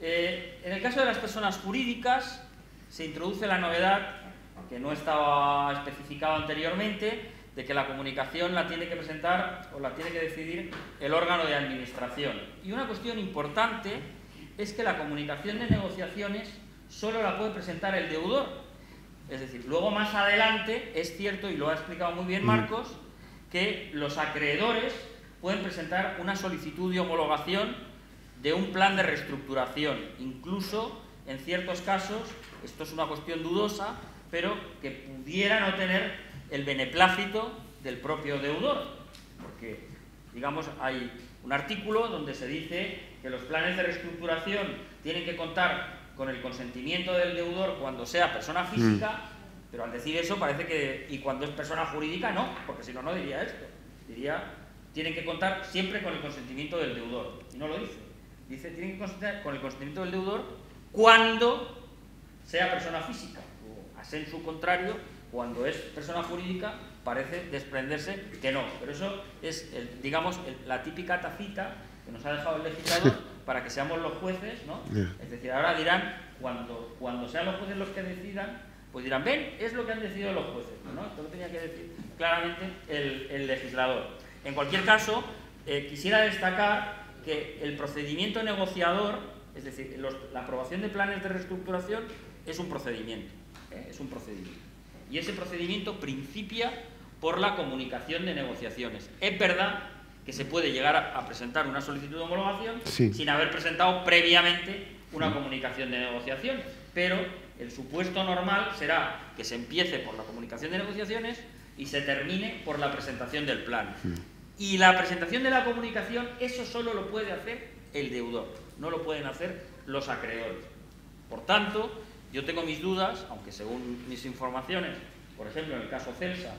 En el caso de las personas jurídicas se introduce la novedad, que no estaba especificado anteriormente, de que la comunicación la tiene que presentar o la tiene que decidir el órgano de administración. Y una cuestión importante es que la comunicación de negociaciones solo la puede presentar el deudor. Es decir, luego más adelante, es cierto, y lo ha explicado muy bien Marcos, que los acreedores pueden presentar una solicitud de homologación de un plan de reestructuración. Incluso, en ciertos casos, esto es una cuestión dudosa, pero que pudiera no tener el beneplácito del propio deudor. Porque, digamos, hay un artículo donde se dice que los planes de reestructuración tienen que contar con el consentimiento del deudor cuando sea persona física, pero al decir eso parece que, y cuando es persona jurídica no, porque si no, no diría esto. Diría, tienen que contar siempre con el consentimiento del deudor. Y no lo dice. Dice, tienen que contar con el consentimiento del deudor cuando sea persona física. O a sensu contrario, cuando es persona jurídica, parece desprenderse que no. Pero eso es, digamos, la típica tacita que nos ha dejado el legislador para que seamos los jueces, ¿no? Es decir, ahora dirán, cuando sean los jueces los que decidan, pues dirán, ven, es lo que han decidido los jueces, ¿no? Esto lo tenía que decir claramente el legislador. En cualquier caso, quisiera destacar que el procedimiento negociador, es decir, la aprobación de planes de reestructuración es un procedimiento, es un procedimiento. Y ese procedimiento principia por la comunicación de negociaciones. Es verdad que se puede llegar a presentar una solicitud de homologación sin haber presentado previamente una comunicación de negociaciones, pero el supuesto normal será que se empiece por la comunicación de negociaciones y se termine por la presentación del plan. Y la presentación de la comunicación, eso solo lo puede hacer el deudor, no lo pueden hacer los acreedores. Por tanto, yo tengo mis dudas, aunque según mis informaciones, por ejemplo, en el caso Celsa,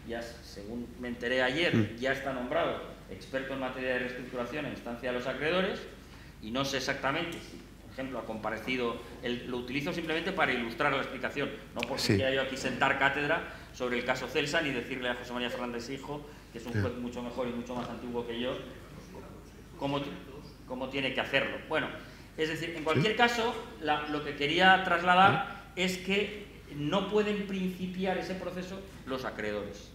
ya según me enteré ayer, ya está nombrado experto en materia de reestructuración en instancia de los acreedores, y no sé exactamente si, por ejemplo, ha comparecido, lo utilizo simplemente para ilustrar la explicación, no porque quiera yo aquí sentar cátedra sobre el caso Celsa, ni decirle a José María Fernández Hijo, que es un juez mucho mejor y mucho más antiguo que yo, cómo tiene que hacerlo. Bueno, es decir, en cualquier caso, lo que quería trasladar es que no pueden principiar ese proceso los acreedores.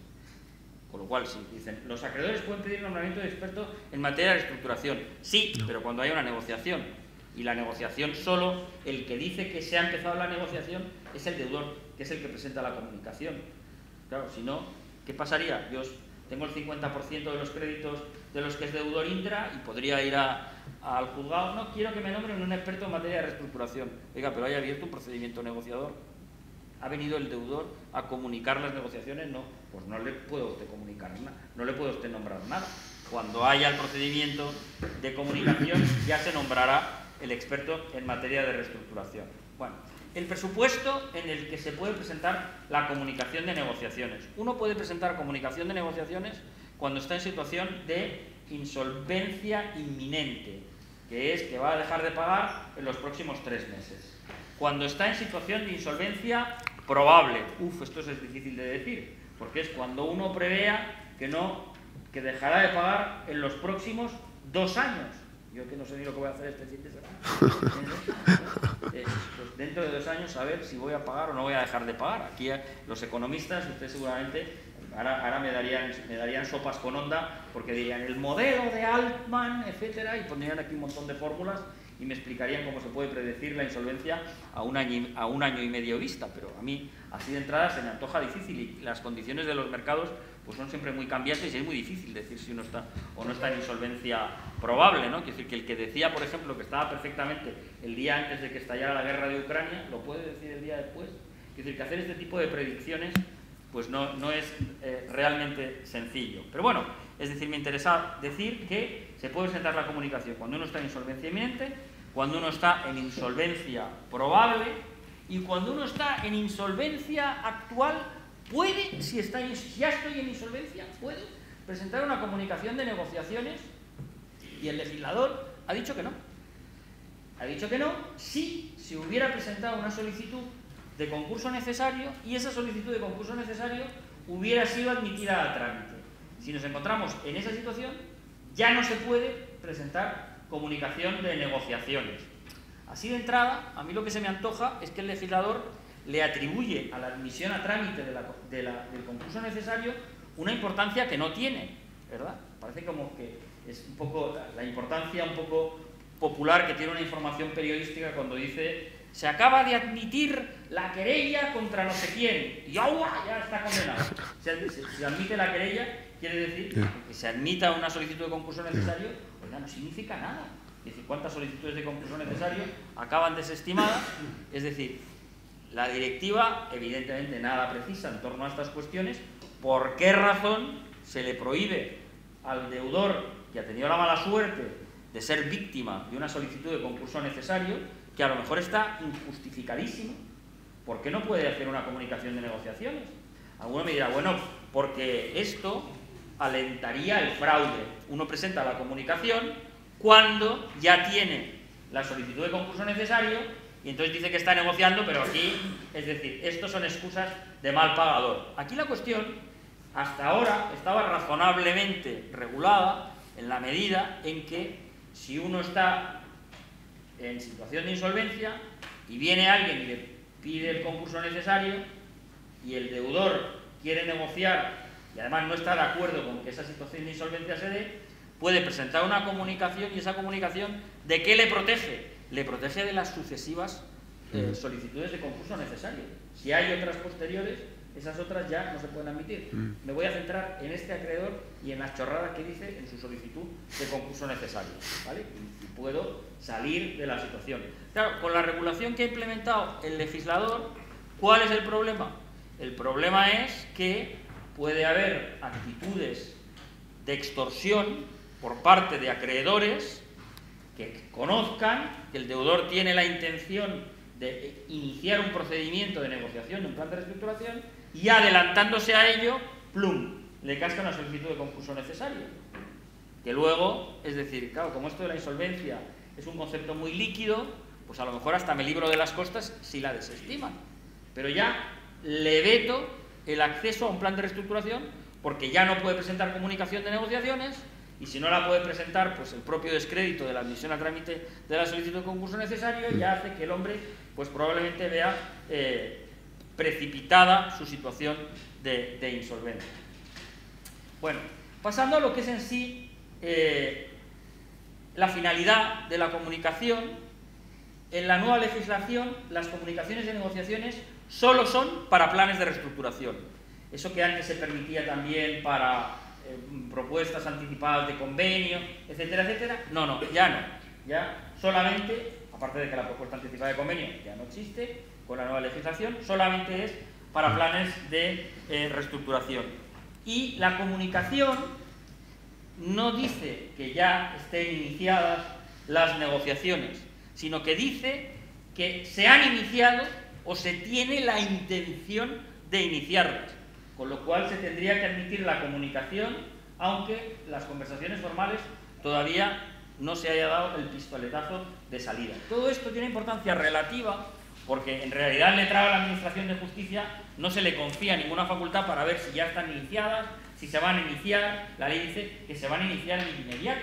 Con lo cual, si dicen, los acreedores pueden pedir nombramiento de experto en materia de reestructuración. Sí, pero cuando hay una negociación. Y la negociación solo, el que dice que se ha empezado la negociación es el deudor, que es el que presenta la comunicación. Claro, si no, ¿qué pasaría? Yo tengo el 50% de los créditos de los que es deudor intra y podría ir al juzgado. No, quiero que me nombren un experto en materia de reestructuración. Oiga, pero haya abierto un procedimiento negociador. ¿Ha venido el deudor a comunicar las negociaciones? No, pues no le puedo a usted comunicar nada, no le puede a usted nombrar nada. Cuando haya el procedimiento de comunicación ya se nombrará el experto en materia de reestructuración. Bueno, el presupuesto en el que se puede presentar la comunicación de negociaciones. Uno puede presentar comunicación de negociaciones cuando está en situación de insolvencia inminente, que es que va a dejar de pagar en los próximos 3 meses. Cuando está en situación de insolvencia probable, esto es difícil de decir, porque es cuando uno prevea que dejará de pagar en los próximos 2 años. Yo que no sé ni lo que voy a hacer este fin de semana. Pues dentro de 2 años a ver si voy a pagar o no voy a dejar de pagar. Aquí los economistas, ustedes seguramente, ahora me darían sopas con onda, porque dirían el modelo de Altman, etcétera, y pondrían aquí un montón de fórmulas y me explicarían cómo se puede predecir la insolvencia a un año y medio vista. Pero a mí, así de entrada, se me antoja difícil, y las condiciones de los mercados pues son siempre muy cambiantes y es muy difícil decir si uno está o no está en insolvencia probable, ¿no? Quiero decir que el que decía, por ejemplo, que estaba perfectamente el día antes de que estallara la guerra de Ucrania, lo puede decir el día después. Quiero decir que hacer este tipo de predicciones pues no es realmente sencillo. Pero bueno, es decir, me interesa decir que se puede presentar la comunicación cuando uno está en insolvencia inminente, cuando uno está en insolvencia probable y cuando uno está en insolvencia actual. Puede, si ya estoy en insolvencia, puedo presentar una comunicación de negociaciones, y el legislador ha dicho que no. Ha dicho que no si se hubiera presentado una solicitud de concurso necesario y esa solicitud de concurso necesario hubiera sido admitida a trámite. Si nos encontramos en esa situación, ya no se puede presentar comunicación de negociaciones. Así de entrada, a mí lo que se me antoja es que el legislador le atribuye a la admisión a trámite del concurso necesario una importancia que no tiene, ¿verdad? Parece como que es un poco la importancia un poco popular que tiene una información periodística cuando dice se acaba de admitir la querella contra no sé quién y ya está condenado. Se admite la querella, quiere decir que se admita una solicitud de concurso necesario, pues ya no significa nada. Es decir, ¿cuántas solicitudes de concurso necesario acaban desestimadas? Es decir, la directiva, evidentemente, nada precisa en torno a estas cuestiones. ¿Por qué razón se le prohíbe al deudor que ha tenido la mala suerte de ser víctima de una solicitud de concurso necesario, que a lo mejor está injustificadísimo? ¿Por qué no puede hacer una comunicación de negociaciones? Alguno me dirá, bueno, porque esto alentaría el fraude. Uno presenta la comunicación cuando ya tiene la solicitud de concurso necesario y entonces dice que está negociando, pero aquí, es decir, estos son excusas de mal pagador. Aquí la cuestión, hasta ahora, estaba razonablemente regulada en la medida en que si uno está en situación de insolvencia y viene alguien y le pide el concurso necesario y el deudor quiere negociar y además no está de acuerdo con que esa situación de insolvencia se dé, puede presentar una comunicación y esa comunicación, ¿de qué le protege? Le protege de las sucesivas solicitudes de concurso necesario. Si hay otras posteriores, esas otras ya no se pueden admitir. Me voy a centrar en este acreedor y en las chorradas que dice en su solicitud de concurso necesario, ¿vale? Y puedo salir de la situación. Claro, con la regulación que ha implementado el legislador, ¿cuál es el problema? El problema es que puede haber actitudes de extorsión por parte de acreedores que conozcan que el deudor tiene la intención de iniciar un procedimiento de negociación de un plan de reestructuración y adelantándose a ello, ¡plum!, le casca una solicitud de concurso necesario. Que luego, es decir, claro, como esto de la insolvencia es un concepto muy líquido, pues a lo mejor hasta me libro de las costas si la desestiman. Pero ya le veto el acceso a un plan de reestructuración porque ya no puede presentar comunicación de negociaciones. Y si no la puede presentar, pues el propio descrédito de la admisión a trámite de la solicitud de concurso necesario ya hace que el hombre pues probablemente vea precipitada su situación de insolvencia. Bueno, pasando a lo que es en sí la finalidad de la comunicación, en la nueva legislación las comunicaciones de negociaciones solo son para planes de reestructuración. Eso que antes se permitía también para propuestas anticipadas de convenio, etcétera, etcétera. No, ya no. Ya solamente, aparte de que la propuesta anticipada de convenio ya no existe, con la nueva legislación, solamente es para planes de reestructuración. Y la comunicación no dice que ya estén iniciadas las negociaciones, sino que dice que se han iniciado o se tiene la intención de iniciarlas. Con lo cual se tendría que admitir la comunicación, aunque las conversaciones formales todavía no se haya dado el pistoletazo de salida. Todo esto tiene importancia relativa porque en realidad al letrado de la Administración de Justicia no se le confía ninguna facultad para ver si ya están iniciadas, si se van a iniciar. La ley dice que se van a iniciar en inmediato.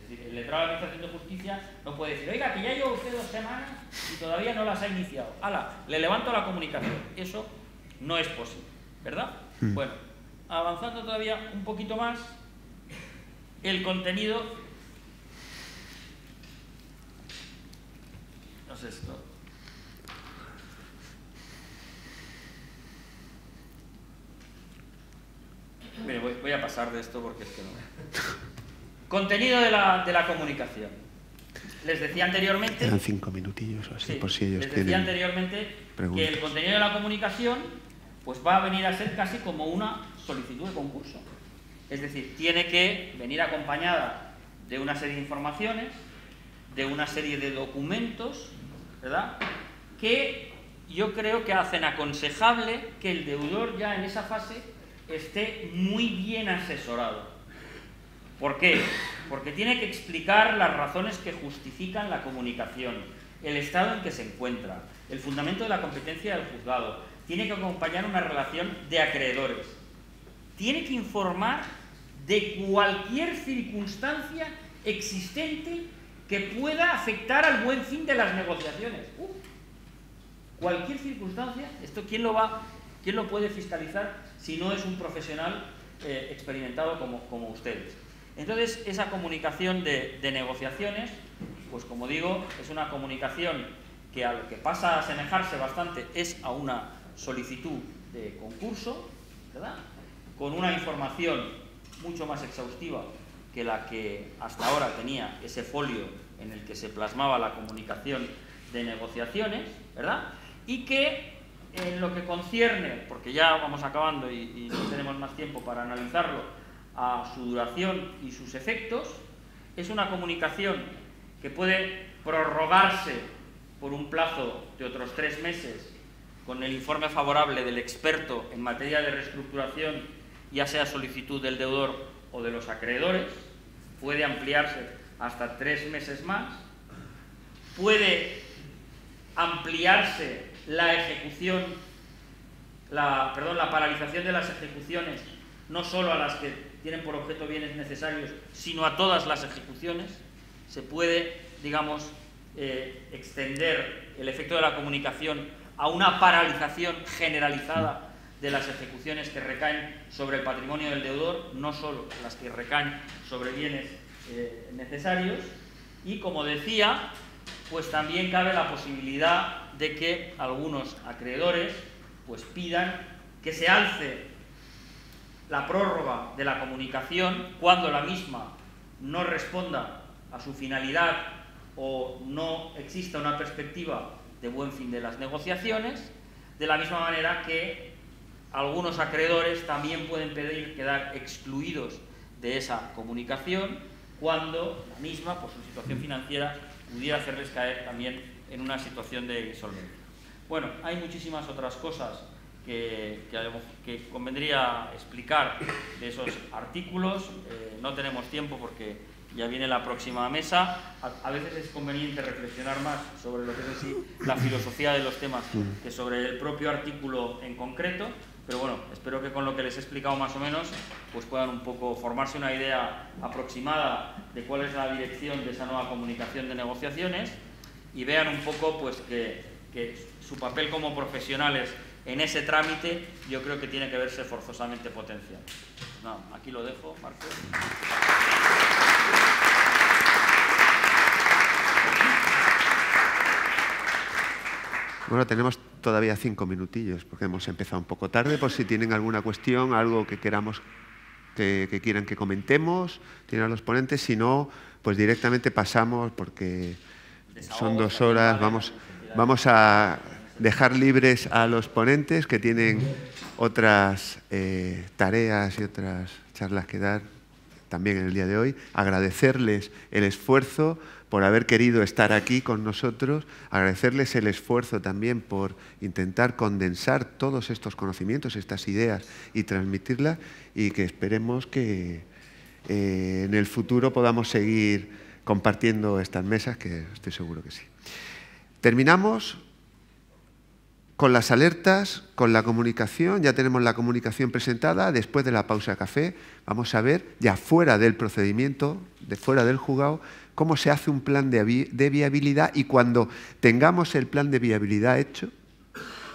Es decir, el letrado de la Administración de Justicia no puede decir, oiga, que ya lleva usted 2 semanas y todavía no las ha iniciado. ¡Hala! Le levanto la comunicación. Eso no es posible, ¿verdad? Bueno, avanzando todavía un poquito más, el contenido... No sé esto... Mire, voy a pasar de esto porque es que no... Contenido de la comunicación. Les decía anteriormente... Quedan 5 minutillos o así, sí, por si ellos les tienen decía anteriormente preguntas. que el contenido de la comunicación pues va a venir a ser casi como una solicitud de concurso. Es decir, tiene que venir acompañada de una serie de informaciones, de una serie de documentos, ¿verdad?, que yo creo que hacen aconsejable que el deudor ya en esa fase esté muy bien asesorado. ¿Por qué? Porque tiene que explicar las razones que justifican la comunicación, el estado en que se encuentra, el fundamento de la competencia del juzgado, tiene que acompañar una relación de acreedores, tiene que informar de cualquier circunstancia existente que pueda afectar al buen fin de las negociaciones. Cualquier circunstancia, ¿esto quién lo puede fiscalizar si no es un profesional experimentado como ustedes? Entonces, esa comunicación de negociaciones, pues como digo, es una comunicación que a lo que pasa a asemejarse bastante es a una solicitud de concurso, ¿verdad?, con una información mucho más exhaustiva que la que hasta ahora tenía ese folio en el que se plasmaba la comunicación de negociaciones, ¿verdad?, y que en lo que concierne, porque ya vamos acabando y no tenemos más tiempo para analizarlo, a su duración y sus efectos, es una comunicación que puede prorrogarse por un plazo de otros 3 meses con el informe favorable del experto en materia de reestructuración, ya sea solicitud del deudor o de los acreedores, puede ampliarse hasta 3 meses más, puede ampliarse la ejecución, la paralización de las ejecuciones, no solo a las que tienen por objeto bienes necesarios, sino a todas las ejecuciones. Se puede, digamos, extender el efecto de la comunicación a una paralización generalizada de las ejecuciones que recaen sobre el patrimonio del deudor, no solo las que recaen sobre bienes necesarios. Y, como decía, pues también cabe la posibilidad de que algunos acreedores pues pidan que se alce la prórroga de la comunicación cuando la misma no responda a su finalidad o no exista una perspectiva de buen fin de las negociaciones, de la misma manera que algunos acreedores también pueden pedir quedar excluidos de esa comunicación cuando la misma, por su situación financiera, pudiera hacerles caer también en una situación de insolvencia. Bueno, hay muchísimas otras cosas que convendría explicar de esos artículos. No tenemos tiempo porque ya viene la próxima mesa. A veces es conveniente reflexionar más sobre lo que es en sí la filosofía de los temas que sobre el propio artículo en concreto, pero bueno, espero que con lo que les he explicado más o menos pues puedan un poco formarse una idea aproximada de cuál es la dirección de esa nueva comunicación de negociaciones y vean un poco pues que su papel como profesionales en ese trámite yo creo que tiene que verse forzosamente potenciado. No, aquí lo dejo, Marco. Bueno, tenemos todavía 5 minutillos porque hemos empezado un poco tarde, por si tienen alguna cuestión, algo que queramos que quieran que comentemos, tienen a los ponentes, si no, pues directamente pasamos porque son 2 horas, vamos a dejar libres a los ponentes que tienen otras tareas y otras charlas que dar también en el día de hoy. Agradecerles el esfuerzo por haber querido estar aquí con nosotros, agradecerles el esfuerzo también por intentar condensar todos estos conocimientos, estas ideas y transmitirlas, y que esperemos que en el futuro podamos seguir compartiendo estas mesas, que estoy seguro que sí. Terminamos con las alertas, con la comunicación, ya tenemos la comunicación presentada. Después de la pausa de café vamos a ver, ya fuera del procedimiento, fuera del juzgado, cómo se hace un plan de viabilidad, y cuando tengamos el plan de viabilidad hecho,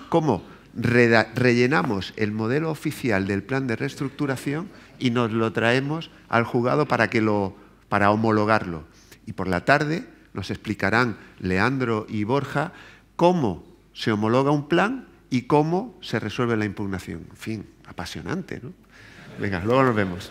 cómo rellenamos el modelo oficial del plan de reestructuración y nos lo traemos al juzgado para homologarlo. Y por la tarde nos explicarán Leandro y Borja cómo se homologa un plan y cómo se resuelve la impugnación. En fin, apasionante, ¿no? Venga, luego nos vemos.